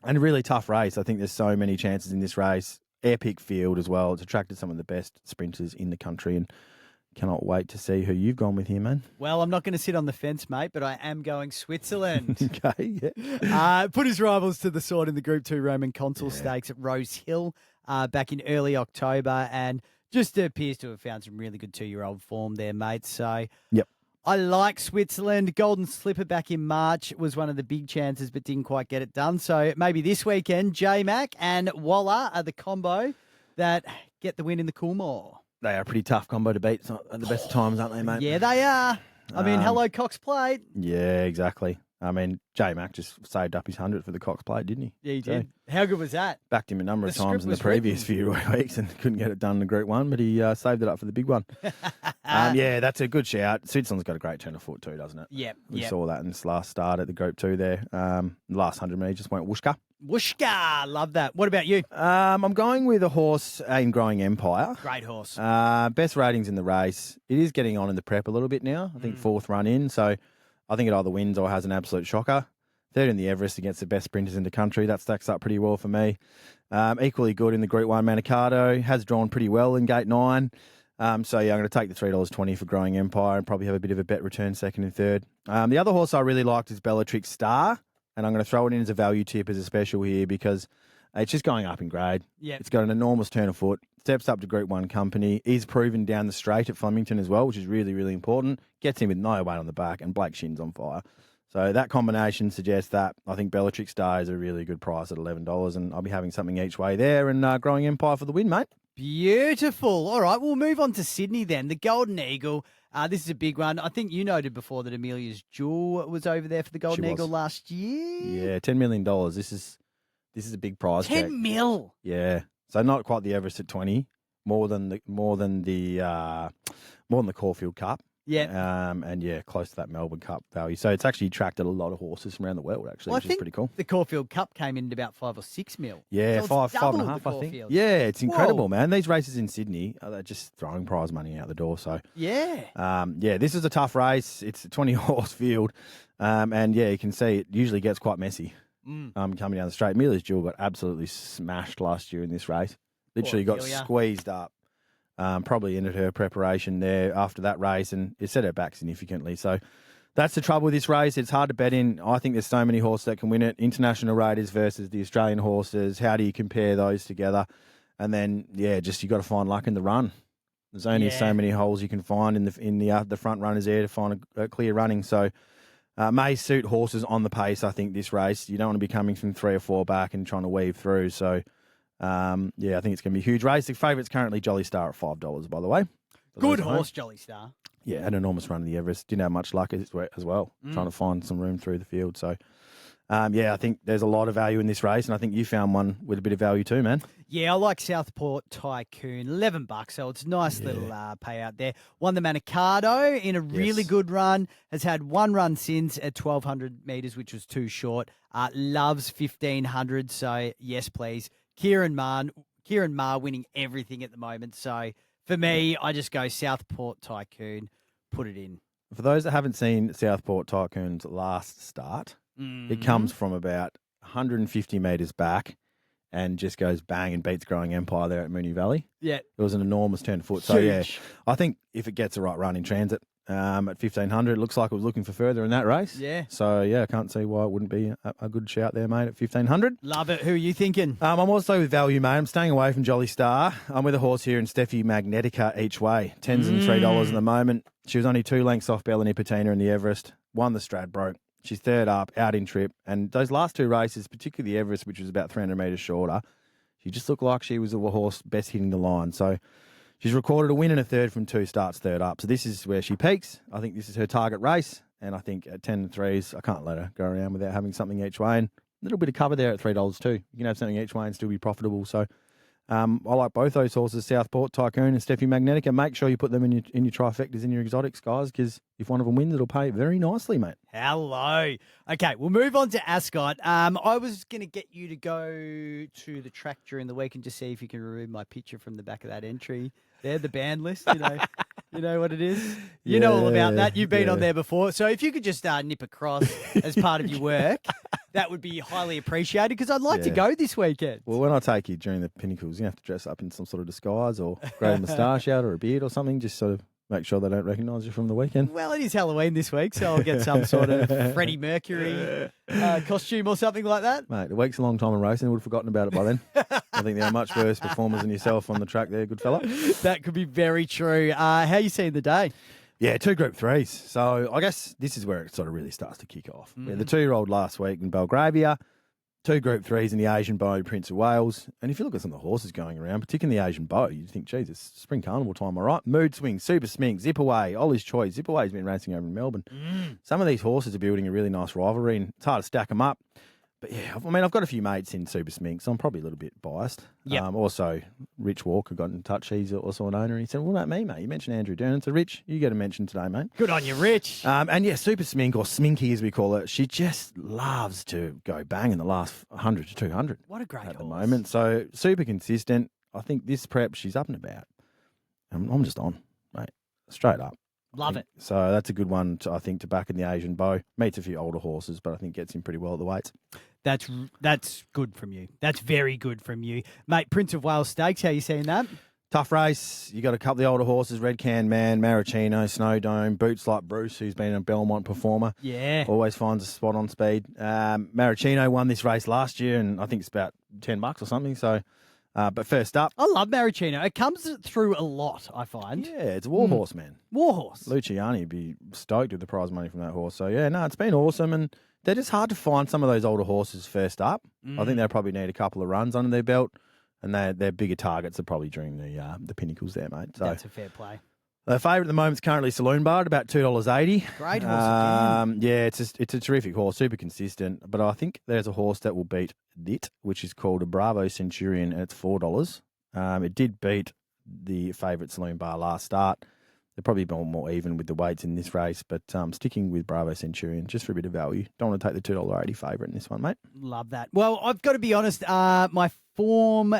And a really tough race. I think there's so many chances in this race. Epic field as well. It's attracted some of the best sprinters in the country, and cannot wait to see who you've gone with here, man. Well, I'm not going to sit on the fence, mate, but I am going Switzerland. Okay, yeah. Put his rivals to the sword in the Group 2 Roman Consul Stakes at Rose Hill back in early October, and just appears to have found some really good 2-year-old form there, mate. So yep. I like Switzerland. Golden Slipper back in March was one of the big chances, but didn't quite get it done. So maybe this weekend, J-Mac and Waller are the combo that get the win in the Coolmore. They are a pretty tough combo to beat. It's not at the best of times, aren't they, mate? Yeah, they are. I mean, hello, Cox Plate. Yeah, exactly. I mean, J-Mac just saved up his 100 for the Cox Plate, didn't he? Yeah, he did. How good was that? Backed him a number of times in the previous few weeks and couldn't get it done in the Group 1, but he saved it up for the big one. Yeah, that's a good shout. Switzerland's got a great turn of foot too, doesn't it? Yep. We saw that in this last start at the Group 2 there. The last 100 metres just went whooshka. Whooshka. Love that. What about you? I'm going with a horse in Growing Empire. Great horse. Best ratings in the race. It is getting on in the prep a little bit now. I think fourth run in. So I think it either wins or has an absolute shocker. Third in the Everest against the best sprinters in the country. That stacks up pretty well for me. Equally good in the Group 1 Manikato. Has drawn pretty well in Gate 9. So, yeah, I'm going to take the $3.20 for Growing Empire and probably have a bit of a bet return second and third. The other horse I really liked is Bellatrix Star, and I'm going to throw it in as a value tip as a special here because it's just going up in grade. Yep. It's got an enormous turn of foot, steps up to Group 1 company, is proven down the straight at Flemington as well, which is really, really important. Gets in with no weight on the back, and Blake Shin's on fire. So that combination suggests that I think Bellatrix Star is a really good price at $11, and I'll be having something each way there, and Growing Empire for the win, mate. Beautiful. All right, we'll move on to Sydney then. The Golden Eagle. This is a big one. I think you noted before that Amelia's Jewel was over there for the Golden Eagle last year. Yeah, $10 million. This is a big prize. 10 mil. Yeah. So not quite the Everest at 20, more than the Caulfield Cup. Yeah. And yeah, close to that Melbourne Cup value. So it's actually attracted a lot of horses from around the world, actually, which is pretty cool. The Caulfield Cup came in at about 5 or 6 mil. Yeah, so five and a half, I think. Yeah, it's incredible, man. These races in Sydney, they're just throwing prize money out the door. So yeah. This is a tough race. It's a 20-horse field. And yeah, you can see it usually gets quite messy coming down the straight. Amelia's Jewel got absolutely smashed last year in this race. Literally got squeezed up. Probably ended her preparation there after that race, and it set her back significantly. So that's the trouble with this race. It's hard to bet in. I think there's so many horses that can win it. International raiders versus the Australian horses. How do you compare those together? And then, yeah, just you got to find luck in the run. There's only so many holes you can find in the front runners there to find a clear running. So, may suit horses on the pace, I think, this race. You don't want to be coming from 3 or 4 back and trying to weave through. So, I think it's going to be a huge race. The favourite's currently Jolly Star at $5, by the way. Good horse, Jolly Star. Yeah, had an enormous run in the Everest. Didn't have much luck as well, trying to find some room through the field. So, I think there's a lot of value in this race, and I think you found one with a bit of value too, man. Yeah, I like Southport Tycoon, $11, so it's a nice little payout there. Won the Manikato in a really good run. Has had one run since at 1,200 metres, which was too short. Loves 1,500, so yes, please. Kieran Ma winning everything at the moment. So for me, I just go Southport Tycoon, put it in. For those that haven't seen Southport Tycoon's last start, it comes from about 150 metres back and just goes bang and beats Growing Empire there at Moonee Valley. Yeah. It was an enormous turn of foot. So, I think if it gets the right run in transit at 1,500, it looks like it was looking for further in that race. Yeah. So, I can't see why it wouldn't be a good shout there, mate, at 1,500. Love it. Who are you thinking? I'm also with value, mate. I'm staying away from Jolly Star. I'm with a horse here in Steffi Magnetica each way. $10 and $3 at the moment. She was only 2 lengths off Bella Nipotina in the Everest. Won the Stradbroke. She's third up, out in trip. And those last 2 races, particularly the Everest, which was about 300 metres shorter, she just looked like she was a horse best hitting the line. So she's recorded a win and a third from 2 starts, third up. So this is where she peaks. I think this is her target race. And I think at 10 and 3s, I can't let her go around without having something each way. And a little bit of cover there at $3 too. You can have something each way and still be profitable. So I like both those horses, Southport Tycoon and Steffi Magnetica. Make sure you put them in your trifectas, in your exotics, guys, because if one of them wins, it'll pay very nicely, mate. Hello. Okay, we'll move on to Ascot. I was going to get you to go to the track during the week and just see if you can remove my picture from the back of that entry. There, the band list, you know what it is. You know all about that. You've been on there before. So if you could just nip across as part of your work, that would be highly appreciated because I'd like to go this weekend. Well, when I take you during the Pinnacles, you have to dress up in some sort of disguise or grow a moustache out or a beard or something, just sort of make sure they don't recognise you from the weekend. Well, it is Halloween this week, so I'll get some sort of Freddie Mercury costume or something like that. Mate, a week's a long time in racing. I would have forgotten about it by then. I think there are much worse performers than yourself on the track there, good fella. That could be very true. How are you seeing the day? Yeah, 2 Group 3s. So I guess this is where it sort of really starts to kick off. We had the 2-year-old last week in Belgravia, 2 Group 3s in the Asian Bow, Prince of Wales. And if you look at some of the horses going around, particularly the Asian Bow, you think, geez, it's spring carnival time, all right? Mood Swing, Super Smink, Zip Away, Ollie's Choice. Zip Away's been racing over in Melbourne. Some of these horses are building a really nice rivalry, and it's hard to stack them up. But yeah, I mean, I've got a few mates in Super Smink, so I'm probably a little bit biased. Yep. Also, Rich Walker got in touch. He's also an owner. And he said, well, not me, mate. You mentioned Andrew Dern. So, Rich, you get a mention today, mate. Good on you, Rich. And yeah, Super Smink, or Sminky as we call it, she just loves to go bang in the last 100 to 200. What a great at the horse. moment. So, super consistent. I think this prep, she's up and about. I'm just on, mate. Straight up. Love it. So that's a good one, I think, to back in the Asian Bow. Meets a few older horses, but I think gets him pretty well at the weights. That's good from you. That's very good from you. Mate, Prince of Wales Stakes, how you seeing that? Tough race. You got a couple of the older horses, Red Can Man, Maraschino, Snowdome, Boots Like Bruce, who's been a Belmont performer. Yeah. Always finds a spot on speed. Maraschino won this race last year, and I think it's about $10 or something. So, but first up. I love Maraschino. It comes through a lot, I find. Yeah, it's a war horse, man. War horse. Luciani would be stoked with the prize money from that horse. So, yeah, no, it's been awesome. And they're just hard to find some of those older horses first up. I think they probably need a couple of runs under their belt. And they're bigger targets are probably during the Pinnacles there, mate. So that's a fair play. The favourite at the moment is currently Saloon Bar at about $2.80. Great horse again. Yeah, it's a terrific horse, super consistent. But I think there's a horse that will beat it, which is called a Bravo Centurion, and it's $4. It did beat the favourite Saloon Bar last start. They're probably more even with the weights in this race, but sticking with Bravo Centurion just for a bit of value. Don't want to take the $2.80 favourite in this one, mate. Love that. Well, I've got to be honest, my form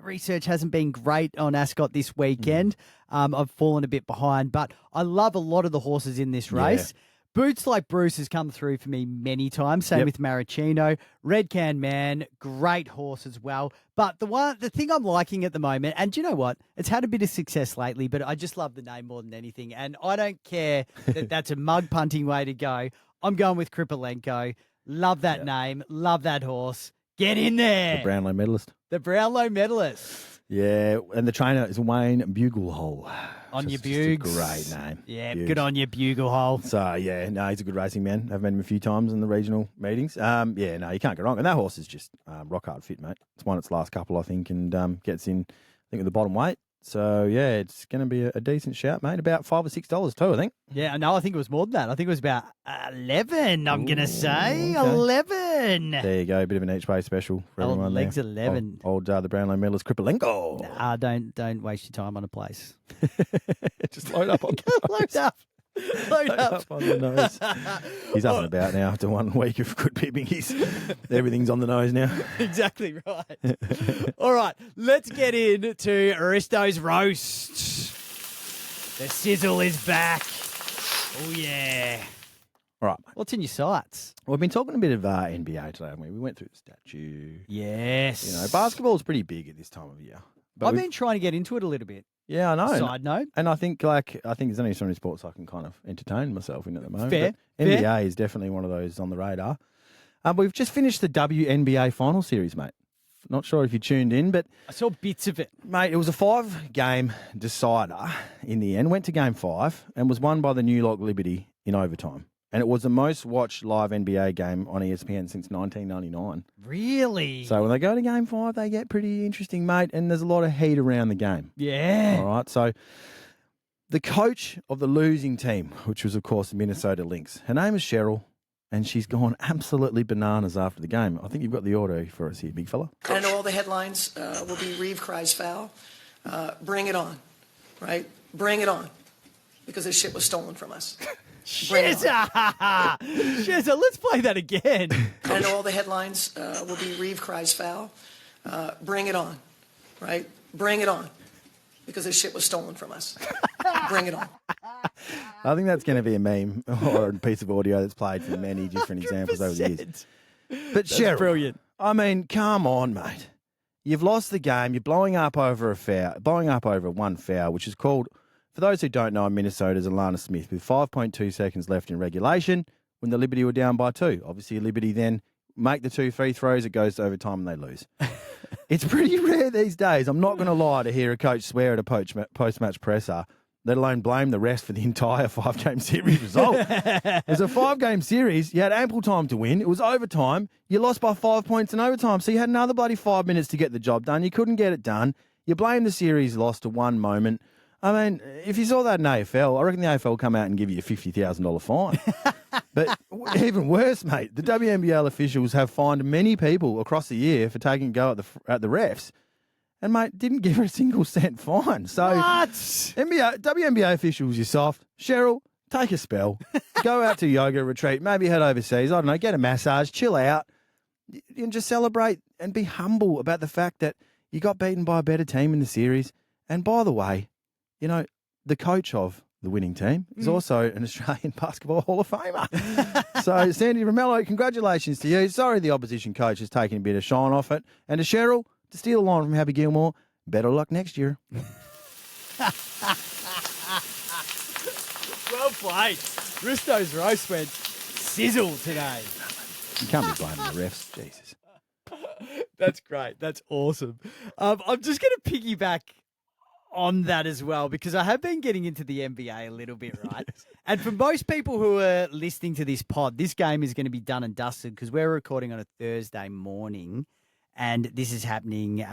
research hasn't been great on Ascot this weekend. I've fallen a bit behind, but I love a lot of the horses in this race. Yeah. Boots Like Bruce has come through for me many times. Same with Maraschino. Red Can Man, great horse as well. But the thing I'm liking at the moment, and do you know what? It's had a bit of success lately, but I just love the name more than anything. And I don't care that that's a mug punting way to go. I'm going with Kripalenko. Love that name. Love that horse. Get in there. The Brownlow medalist. The Brownlow medalist. Yeah, and the trainer is Wayne Buglehole. On your Just a bugs. great name. Yeah, Bugs. good on your bugle hole. So, yeah, no, he's a good racing man. I've met him a few times in the regional meetings. Yeah, no, you can't go wrong. And that horse is just rock hard fit, mate. It's won its last couple, I think, and gets in, I think, with the bottom weight. So, yeah, it's going to be a decent shout, mate. About $5 or $6 too, I think. Yeah, no, I think it was more than that. I think it was about 11, I'm going to say. okay. 11. There you go. A bit of an each way special for Old everyone legs there. 11. Old the Brownlow medalist, Kripalenko. Nah, don't waste your time on a place. Just load up on Load up. Load up. on the nose. He's up and about now after 1 week of good pipping. Everything's on the nose now. Exactly right. All right, let's get into Aristo's roast. The sizzle is back. Oh, yeah. All right, mate. What's in your sights? Well, we've been talking a bit of NBA today, haven't we? We went through the statue. Yes. You know, basketball's pretty big at this time of year. But I've been trying to get into it a little bit. Yeah, I know. Side note. And I think there's only so many sports I can kind of entertain myself in at the moment. Fair. But NBA is definitely one of those on the radar. We've just finished the WNBA final series, mate. Not sure if you tuned in, but I saw bits of it. mate, it was a 5-game decider in the end. Went to game 5 and was won by the New York Liberty in overtime. And it was the most watched live NBA game on ESPN since 1999. Really? So when they go to game 5, they get pretty interesting, mate, and there's a lot of heat around the game. Yeah. All right, so the coach of the losing team, which was, of course, the Minnesota Lynx, her name is Cheryl, and she's gone absolutely bananas after the game. I think you've got the audio for us here, big fella. I know all the headlines will be Reeve cries foul. Bring it on, right? Bring it on, because this shit was stolen from us. Shizza! Shizza, let's play that again. I know all the headlines will be Reeve cries foul. Bring it on, right? Bring it on, because this shit was stolen from us. Bring it on. I think that's going to be a meme or a piece of audio that's played for many different examples over the years. But Cheryl, brilliant. I mean, come on, mate. You've lost the game. You're blowing up over one foul, which is called, for those who don't know, in Minnesota's Alana Smith, with 5.2 seconds left in regulation when the Liberty were down by 2. Obviously, Liberty then make the 2 free throws, it goes to overtime and they lose. It's pretty rare these days, I'm not going to lie, to hear a coach swear at a post-match presser, let alone blame the rest for the entire 5-game series result. It was a 5-game series. You had ample time to win. It was overtime. You lost by 5 points in overtime, so you had another bloody 5 minutes to get the job done. You couldn't get it done. You blame the series loss to one moment. I mean, if you saw that in AFL, I reckon the AFL will come out and give you a $50,000 fine. But even worse, mate, the WNBL officials have fined many people across the year for taking a go at the refs. And, mate, didn't give her a single cent fine. So, What? WNBA officials, you're soft. Cheryl, take a spell. Go out to yoga retreat. Maybe head overseas. I don't know, get a massage, chill out, and just celebrate and be humble about the fact that you got beaten by a better team in the series. And, by the way, you know, the coach of the winning team is also an Australian Basketball Hall of Famer. So, Sandy Romello, congratulations to you. Sorry the opposition coach has taken a bit of shine off it. And to Cheryl, to steal a line from Happy Gilmore, better luck next year. Well played. Risto's roast went sizzle today. You can't be blaming the refs. Jesus. That's great. That's awesome. I'm just going to piggyback on that as well, because I have been getting into the NBA a little bit, right? And for most people who are listening to this pod, this game is going to be done and dusted because we're recording on a Thursday morning. And this is happening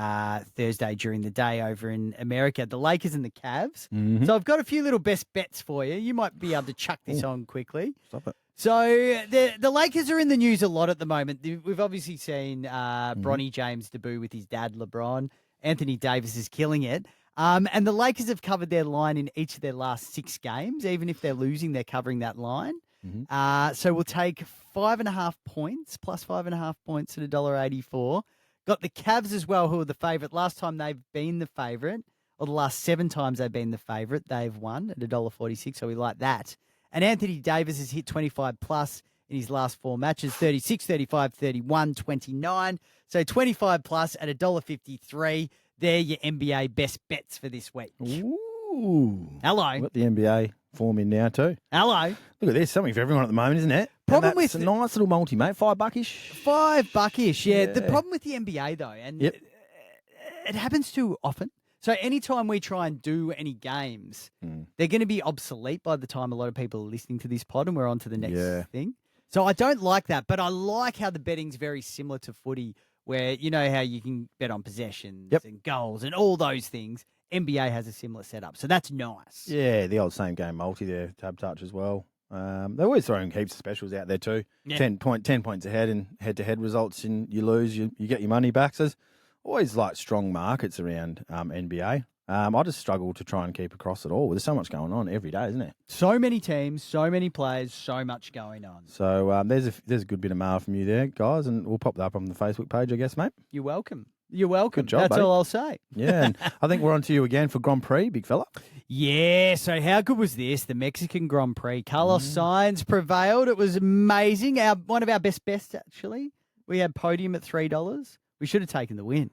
Thursday during the day over in America, the Lakers and the Cavs. Mm-hmm. So I've got a few little best bets for you. You might be able to chuck this on quickly. Stop it. So the Lakers are in the news a lot at the moment. We've obviously seen Bronny James debut with his dad, LeBron. Anthony Davis is killing it. And the Lakers have covered their line in each of their last 6 games. Even if they're losing, they're covering that line. Mm-hmm. So we'll take 5.5 points, plus 5.5 points at $1.84. Got the Cavs as well, who are the favourite. Last time they've been the favourite, or the last 7 times they've been the favourite, they've won at $1.46, so we like that. And Anthony Davis has hit 25 plus in his last 4 matches, 36, 35, 31, 29. So 25 plus at $1.53. They're your NBA best bets for this week. Ooh. Hello. We've got the NBA form in now too. Hello. Look at this, something for everyone at the moment, isn't it? Problem It's with a nice little multi, mate. $5-ish. $5-ish, yeah. The problem with the NBA, though, and it happens too often, So anytime we try and do any games, they're going to be obsolete by the time a lot of people are listening to this pod and we're on to the next thing. So I don't like that, but I like how the betting's very similar to footy, where you know how you can bet on possessions and goals and all those things. NBA has a similar setup, so that's nice. Yeah, the old same game multi there, tab touch as well. They're always throwing heaps of specials out there too. Yeah. 10 points ahead and head-to-head results, and you lose, you get your money back. So there's always like strong markets around NBA. I just struggle to try and keep across it all. There's so much going on every day, isn't there? So many teams, so many players, so much going on. So there's a good bit of mail from you there, guys, and we'll pop that up on the Facebook page, I guess, mate. You're welcome. You're welcome. Good job, That's buddy. all I'll say. Yeah, and I think we're on to you again for Grand Prix, big fella. Yeah, so how good was this? The Mexican Grand Prix. Carlos Sainz prevailed. It was amazing. One of our best bets, actually. We had podium at $3. We should have taken the win.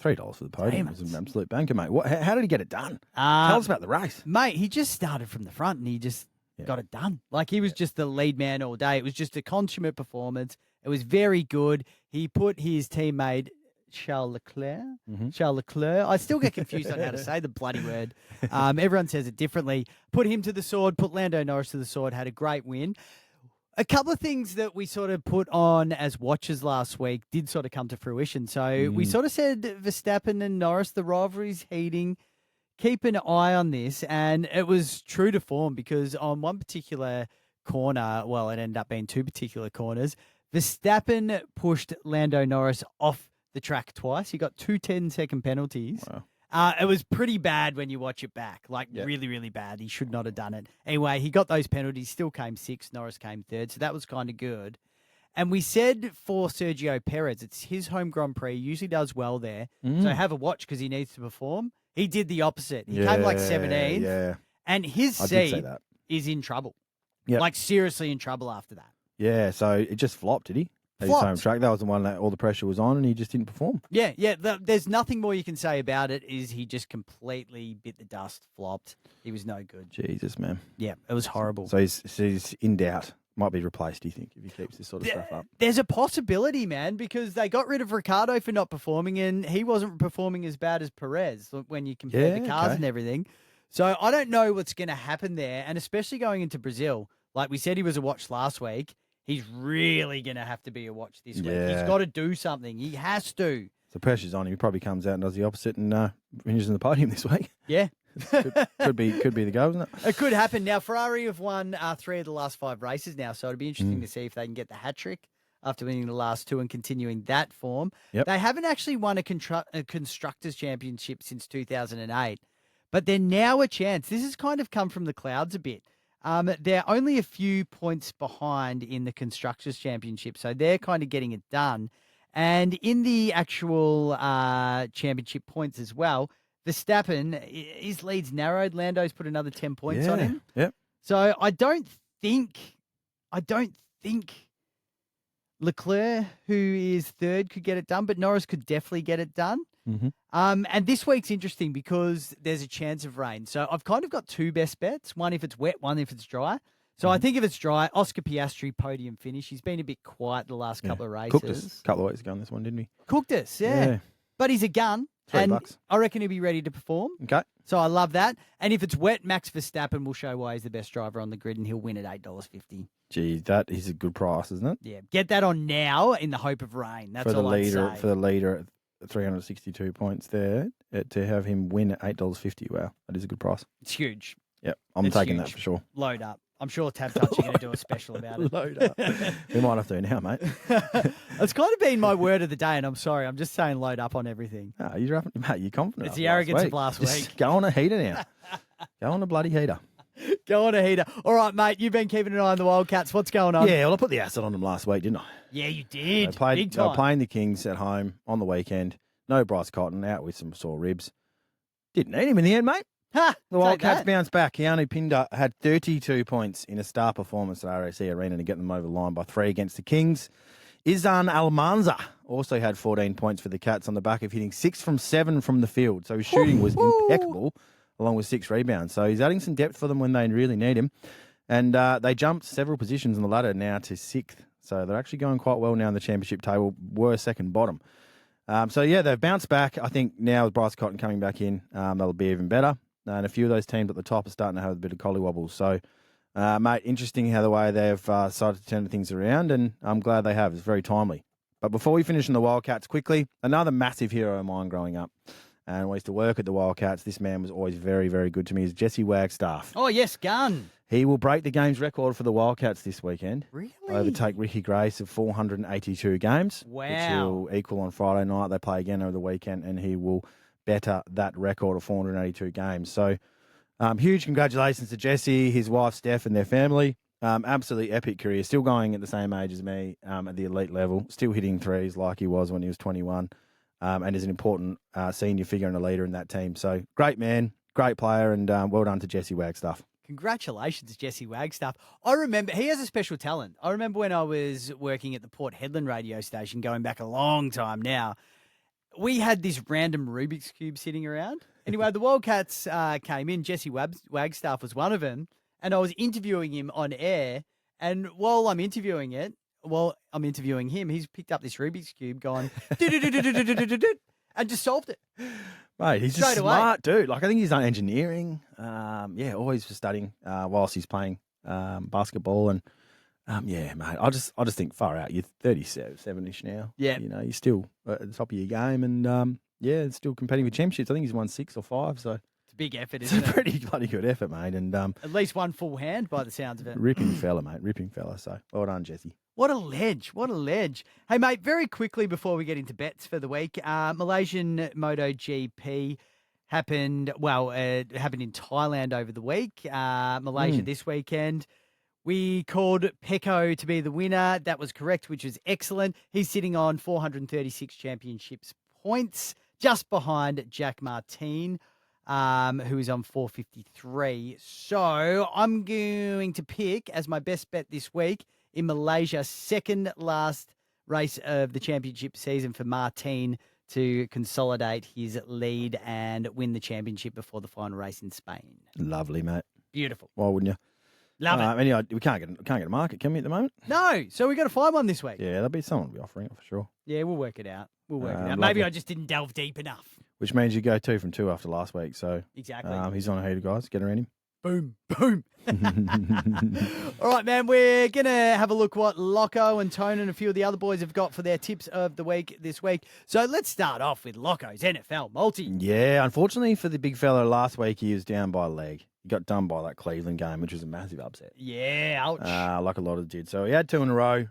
$3 for the podium. Damn It was an absolute banker, mate. How did he get it done? Tell us about the race. Mate, he just started from the front and he just got it done. Like he was just the lead man all day. It was just a consummate performance. It was very good. He put his teammate Charles Leclerc. I still get confused on how to say the bloody word. Everyone says it differently. Put him to the sword, put Lando Norris to the sword, had a great win. A couple of things that we sort of put on as watchers last week did sort of come to fruition. So we sort of said Verstappen and Norris, the rivalry's heating. Keep an eye on this. And it was true to form because on one particular corner, well, it ended up being two particular corners, Verstappen pushed Lando Norris off the track twice. He got two 10-second penalties. Wow. It was pretty bad when you watch it back, really, really bad. He should not have done it. Anyway, he got those penalties, still came sixth, Norris came third, so that was kind of good. And we said for Sergio Perez, it's his home Grand Prix, usually does well there, so have a watch because he needs to perform. He did the opposite. He came like 17th, and his seat is in trouble. Yep. Like seriously in trouble after that. Yeah, so it just flopped, did he? His home track. That was the one that all the pressure was on and he just didn't perform. Yeah. There's nothing more you can say about it. Is he just completely bit the dust, flopped. He was no good. Jesus, man. Yeah, it was horrible. So he's in doubt. Might be replaced, do you think, if he keeps this sort of stuff up? There's a possibility, man, because they got rid of Ricciardo for not performing and he wasn't performing as bad as Perez when you compare the cars and everything. So I don't know what's going to happen there, and especially going into Brazil. Like we said, he was a watch last week. He's really going to have to be a watch this week. He's got to do something. He has to. The pressure's on him. He probably comes out and does the opposite and finishes in the podium this week. Yeah. could be the go, isn't it? It could happen. Now, Ferrari have won 3 of the last 5 races now, so it'll be interesting to see if they can get the hat-trick after winning the last 2 and continuing that form. Yep. They haven't actually won a Constructors' Championship since 2008, but they're now a chance. This has kind of come from the clouds a bit. They're only a few points behind in the Constructors' Championship, so they're kind of getting it done. And in the actual championship points as well, Verstappen, his lead's narrowed. Lando's put another 10 points on him. Yep. So I don't think Leclerc, who is third, could get it done, but Norris could definitely get it done. Mm-hmm. And this week's interesting because there's a chance of rain. So I've kind of got 2 best bets, one if it's wet, one if it's dry. So I think if it's dry, Oscar Piastri podium finish. He's been a bit quiet the last couple of races. Cooked us a couple of weeks ago on this one, didn't he? Cooked us, yeah. But he's a gun. $3. I reckon he'll be ready to perform. Okay. So I love that. And if it's wet, Max Verstappen will show why he's the best driver on the grid and he'll win at $8.50. Gee, that is a good price, isn't it? Yeah. Get that on now in the hope of rain. That's all I'd say. For the leader at 362 points there, to have him win at $8.50. Wow, that is a good price. It's huge. Yep, I'm taking that for sure. Load up. I'm sure Tab Touch are going to do a special about it. Load up. We might have to now, mate. It's kind of been my word of the day, and I'm sorry. I'm just saying load up on everything. No, you're confident. It's the arrogance of last week. Just go on a heater now. Go on a bloody heater. Go on a heater. All right, mate, you've been keeping an eye on the Wildcats. What's going on? Yeah, well, I put the Ascot on them last week, didn't I? Yeah, you did. They were playing the Kings at home on the weekend. No Bryce Cotton, out with some sore ribs. Didn't need him in the end, mate. Ha, the Wildcats bounced back. Keanu Pinder had 32 points in a star performance at RAC Arena to get them over the line by 3 against the Kings. Izan Almanza also had 14 points for the Cats on the back of hitting 6 from 7 from the field. So his shooting was impeccable, along with 6 rebounds. So he's adding some depth for them when they really need him. And they jumped several positions on the ladder now to 6th. So they're actually going quite well now in the championship table. Were second bottom. They've bounced back. I think now with Bryce Cotton coming back in, that'll be even better. And a few of those teams at the top are starting to have a bit of collywobbles. So, mate, interesting how the way they've started to turn things around, and I'm glad they have. It's very timely. But before we finish on the Wildcats, quickly, another massive hero of mine growing up, and I used to work at the Wildcats. This man was always very, very good to me, is Jesse Wagstaff. Oh, yes, gun. He will break the games record for the Wildcats this weekend. Really? Overtake Ricky Grace of 482 games. Wow. Which he'll equal on Friday night. They play again over the weekend, and he will better that record of 482 games. So, huge congratulations to Jesse, his wife Steph, and their family. Absolutely epic career. Still going at the same age as me at the elite level. Still hitting threes like he was when he was 21. And is an important senior figure and a leader in that team. So, great man, great player, and well done to Jesse Wagstaff. Congratulations, Jesse Wagstaff. I remember, he has a special talent. I remember when I was working at the Port Hedland radio station, going back a long time now, we had this random Rubik's Cube sitting around. Anyway, the Wildcats came in. Jesse Wagstaff was one of them, and I was interviewing him on air. And while I'm interviewing him, he's picked up this Rubik's Cube going, and just solved it. Mate, he's just Straight away. smart dude. Like, I think he's done engineering. Always for studying whilst he's playing basketball. And mate, I just think far out. You're 37-ish now. Yeah. You know, you're still at the top of your game, and still competing for championships. I think he's won 6 or 5. So It's a big effort, it's isn't a it? pretty bloody good effort, mate. And At least one full hand by the sounds of it. ripping fella, mate. Ripping fella. So well done, Jesse. What a ledge. What a ledge. Hey, mate, very quickly before we get into bets for the week, Malaysian MotoGP happened in Thailand over the week. Malaysia this weekend. We called Pecco to be the winner. That was correct, which was excellent. He's sitting on 436 championships points, just behind Jack Martin, who is on 453. So I'm going to pick as my best bet this week in Malaysia, second last race of the championship season for Martin to consolidate his lead and win the championship before the final race in Spain. Lovely, mate. Beautiful. Why wouldn't you? Love it. Anyway, we can't get a market, can we, at the moment? No, so we got to find one this week. Yeah, there'll be someone will be offering it for sure. Yeah, we'll work it out. Lovely. Maybe I just didn't delve deep enough. Which means you go 2 from 2 after last week. So Exactly. he's on a heater, guys. Get around him. Boom, boom. All right, man, we're going to have a look what Locko and Tone and a few of the other boys have got for their tips of the week this week. So let's start off with Locko's NFL multi. Yeah, unfortunately for the big fella, last week he was down by a leg. He got done by that Cleveland game, which was a massive upset. Yeah, ouch. Like a lot of did. So he had 2 in a row.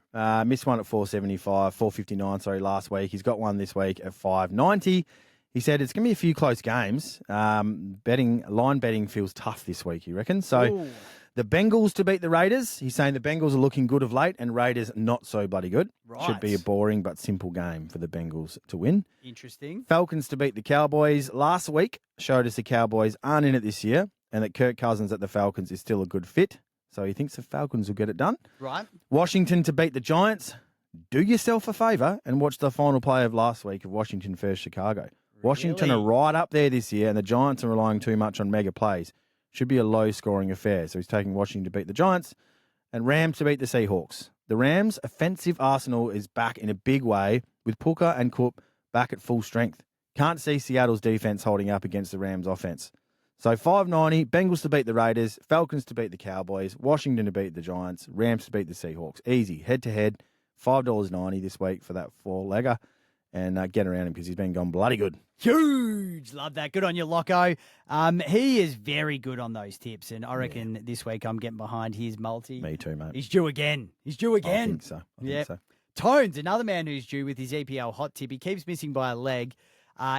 Missed one at 459, last week. He's got one this week at 590. He said it's going to be a few close games. Line betting feels tough this week, he reckons. So Ooh. the Bengals to beat the Raiders. He's saying the Bengals are looking good of late and Raiders not so bloody good. Right. Should be a boring but simple game for the Bengals to win. Interesting. Falcons to beat the Cowboys. Last week showed us the Cowboys aren't in it this year and that Kirk Cousins at the Falcons is still a good fit. So he thinks the Falcons will get it done. Right. Washington to beat the Giants. Do yourself a favour and watch the final play of last week of Washington versus Chicago. Washington are right up there this year, and the Giants are relying too much on mega plays. Should be a low-scoring affair. So he's taking Washington to beat the Giants and Rams to beat the Seahawks. The Rams' offensive arsenal is back in a big way with Puka and Coop back at full strength. Can't see Seattle's defense holding up against the Rams' offense. So 590, Bengals to beat the Raiders, Falcons to beat the Cowboys, Washington to beat the Giants, Rams to beat the Seahawks. Easy, head-to-head, $5.90 this week for that 4-legger. And get around him because he's been gone bloody good. Huge. Love that. Good on you, Locko. He is very good on those tips, and I reckon this week I'm getting behind his multi. Me too, mate. He's due again. I think so. I think so. Tones, another man who's due with his EPL hot tip. He keeps missing by a leg.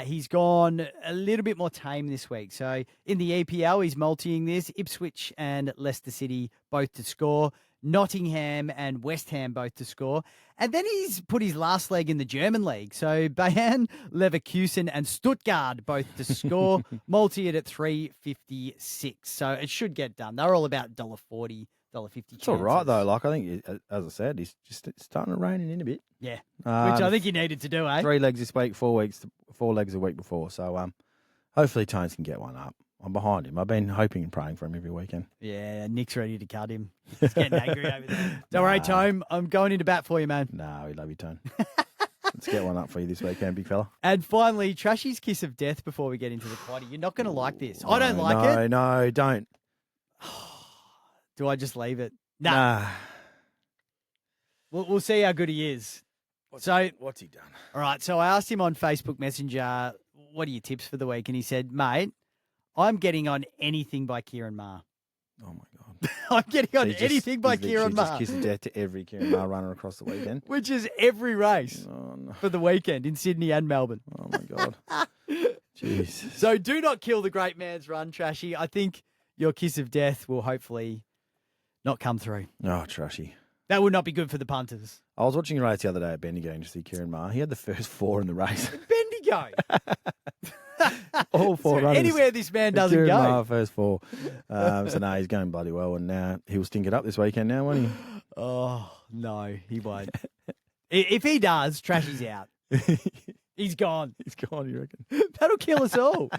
He's gone a little bit more tame this week. So in the EPL, he's multiing this. Ipswich and Leicester City both to score. Nottingham and West Ham both to score. And then he's put his last leg in the German league. So Bayern, Leverkusen and Stuttgart both to score. Multi it at 3.56. So it should get done. They're all about $1.40, $1.50. It's all right, though. Like, I think, as I said, he's just starting to rein it in a bit. Yeah, which I think he needed to do, eh? 3 legs this week, 4 legs a week before. So hopefully Tones can get one up. I'm behind him. I've been hoping and praying for him every weekend. Yeah, Nick's ready to cut him. He's getting angry over there. Don't worry, Tome. I'm going into bat for you, man. No, we love you, Tone. Let's get one up for you this weekend, big fella. And finally, Trashy's kiss of death before we get into the quaddie. You're not going to like this. I don't like it. No, don't. Do I just leave it? Nah. We'll see how good he is. What's he done? All right, so I asked him on Facebook Messenger, what are your tips for the week? And he said, mate, I'm getting on anything by Kieran Maher. Oh, my God. I'm getting on anything by Kieran Maher. Just kiss of death to every Kieran Maher runner across the weekend. Which is every race for the weekend in Sydney and Melbourne. Oh, my God. Jeez. So do not kill the great man's run, Trashy. I think your kiss of death will hopefully not come through. Oh, Trashy. That would not be good for the punters. I was watching a race the other day at Bendigo and to see Kieran Maher. He had the first 4 in the race. Bendigo. All 4 runners. Anywhere this man doesn't Kieran go. Maher, first 4. So, no, he's going bloody well. And he'll stink it up this weekend now, won't he? Oh, no, he won't. If he does, Trashy's out. He's gone. He's gone, you reckon? That'll kill us all.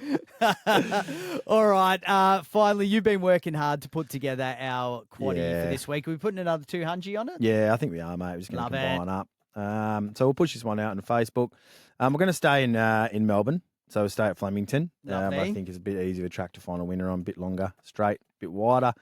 All right. Finally, you've been working hard to put together our quaddie for this week. Are we putting another 200 on it? Yeah, I think we are, mate. We're just going to Love combine up. So we'll push this one out on Facebook. We're going to stay in Melbourne. So we'll stay at Flemington. I think it's a bit easier of a track to find a winner on, a bit longer, straight, a bit wider.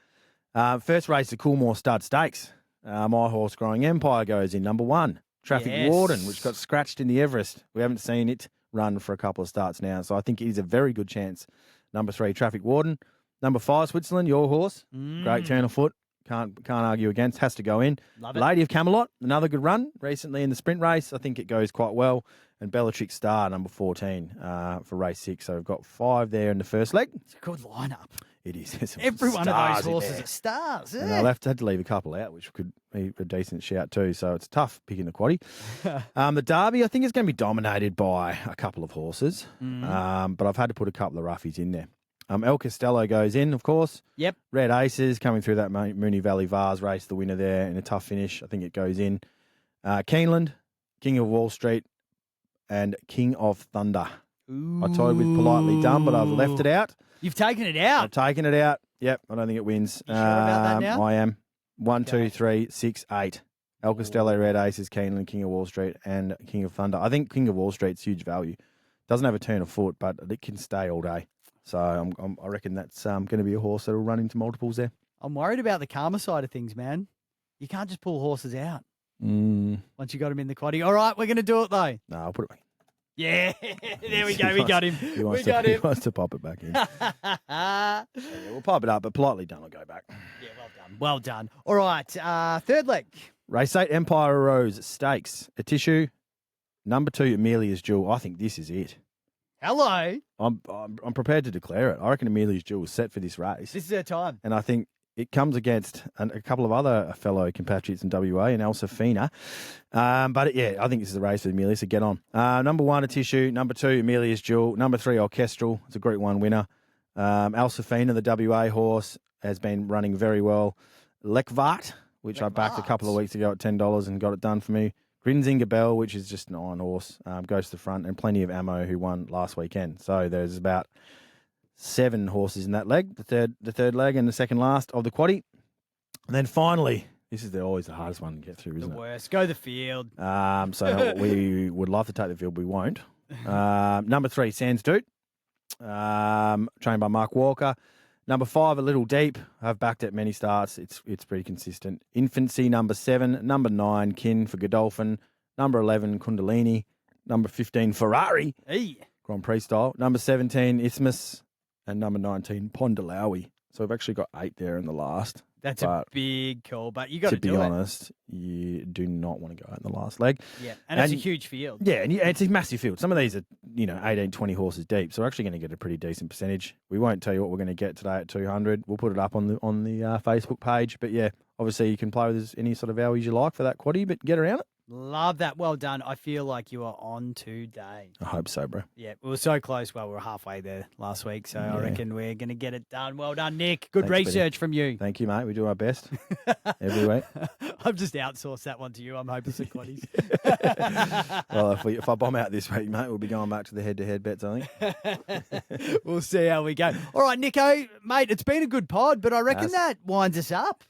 First race, the Coolmore Stud Stakes. My horse, Growing Empire, goes in number 1. Traffic Warden, which got scratched in the Everest. We haven't seen it run for a couple of starts now, so I think it is a very good chance. Number 3, Traffic Warden. Number 5, Switzerland, your horse. Great turn of foot. Can't argue against. Has to go in. Love it. Lady of Camelot, another good run recently in the sprint race. I think it goes quite well. And Bellatrix Star, number 14 for race 6. So we've got 5 there in the first leg. It's a good lineup. It is. Every one of those horses are stars. And I had to leave a couple out, which could be a decent shout too. So it's tough picking the quaddie. The Derby, I think, is going to be dominated by a couple of horses. But I've had to put a couple of roughies in there. El Costello goes in, of course. Yep. Red Aces coming through that Moonee Valley Vars race, the winner there in a tough finish. I think it goes in. Keeneland, King of Wall Street, and King of Thunder. I toyed with Politely Done, but I've left it out. You've taken it out. I've taken it out. Yep, I don't think it wins. You sure about that now? I am. 1, 2, 3, 6, 8. El Costello, Red Aces, Keeneland, King of Wall Street, and King of Thunder. I think King of Wall Street's huge value. Doesn't have a turn of foot, but it can stay all day. So I reckon that's going to be a horse that will run into multiples there. I'm worried about the karma side of things, man. You can't just pull horses out once you got him in the quaddie. All right, we're going to do it, though. No, I'll put it back. Yeah, there we go. We got him. He wants to pop it back in. We'll pop it up, but Politely Done will go back. Yeah, well done. Well done. All right, third leg. Race 8, Empire Rose Stakes. A tissue. Number 2, Amelia's Jewel. I think this is it. Hello. I'm prepared to declare it. I reckon Amelia's Jewel is set for this race. This is her time. And I think it comes against a couple of other fellow compatriots in WA and Elsa Fina. But I think this is a race for Amelia, so get on. Number 1, A Tissue. Number 2, Amelia's Jewel. Number 3, Orchestral. It's a Group 1 winner. Elsa Fina, the WA horse, has been running very well. Lekvart, which I backed a couple of weeks ago at $10 and got it done for me. Grinzinger Bell, which is just an iron horse, goes to the front, and Plenty of Ammo, who won last weekend. So there's about 7 horses in that leg, the third leg and the second last of the quaddie. And then finally, this is always the hardest one to get through, isn't it? The worst. Go the field. So we would love to take the field, but we won't. Number 3, Sands Doot, trained by Mark Walker. Number 5, A Little Deep. I've backed it many starts. It's pretty consistent. Infancy, number 7. Number 9, Kin for Godolphin. Number 11, Kundalini. Number 15, Ferrari. Hey. Grand Prix style. Number 17, Isthmus. And number 19, Pondalawi. So we've actually got 8 there in the last. That's a big call, but you got to do it. To be honest, you do not want to go out in the last leg. Yeah, and it's a huge field. Yeah, and it's a massive field. Some of these are, 18, 20 horses deep, so we're actually going to get a pretty decent percentage. We won't tell you what we're going to get today at 200. We'll put it up on the Facebook page. But yeah, obviously you can play with any sort of values you like for that quaddie, but get around it. Love that. Well done. I feel like you are on today. I hope so, bro. Yeah, we were so close. Well, we were halfway there last week, so I reckon we're going to get it done. Well done, Nick. Good research from you. Thank you, mate. We do our best every week. I've just outsourced that one to you. I'm hoping for quaddies. Well, if I bomb out this week, mate, we'll be going back to the head-to-head bets, I think. We'll see how we go. All right, Nico, mate, it's been a good pod, but I reckon that winds us up.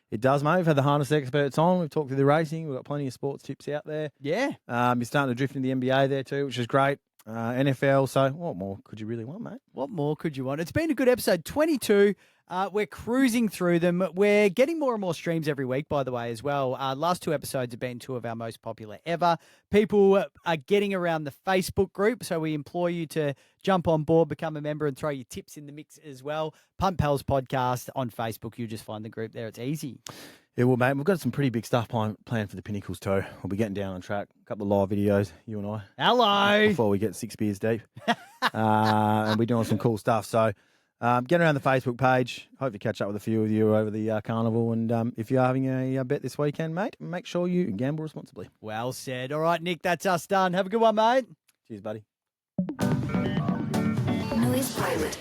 It does, mate. We've had the harness experts on. We've talked through the racing. We've got plenty of sports tips out there. Yeah. You're starting to drift into the NBA there too, which is great. NFL. So what more could you really want, mate? What more could you want? It's been a good episode, 22. We're cruising through them. We're getting more and more streams every week, by the way, as well. Last 2 episodes have been 2 of our most popular ever. People are getting around the Facebook group, so we implore you to jump on board, become a member, and throw your tips in the mix as well. Punt Pals Podcast on Facebook. You just find the group there. It's easy. Yeah, well, mate, we've got some pretty big stuff planned for the Pinnacles too. We'll be getting down on track. A couple of live videos, you and I. Hello. Before we get 6 beers deep. And we're doing some cool stuff. So get around the Facebook page. Hope to catch up with a few of you over the carnival. And if you're having a bet this weekend, mate, make sure you gamble responsibly. Well said. All right, Nick, that's us done. Have a good one, mate. Cheers, buddy. Noise Pilot.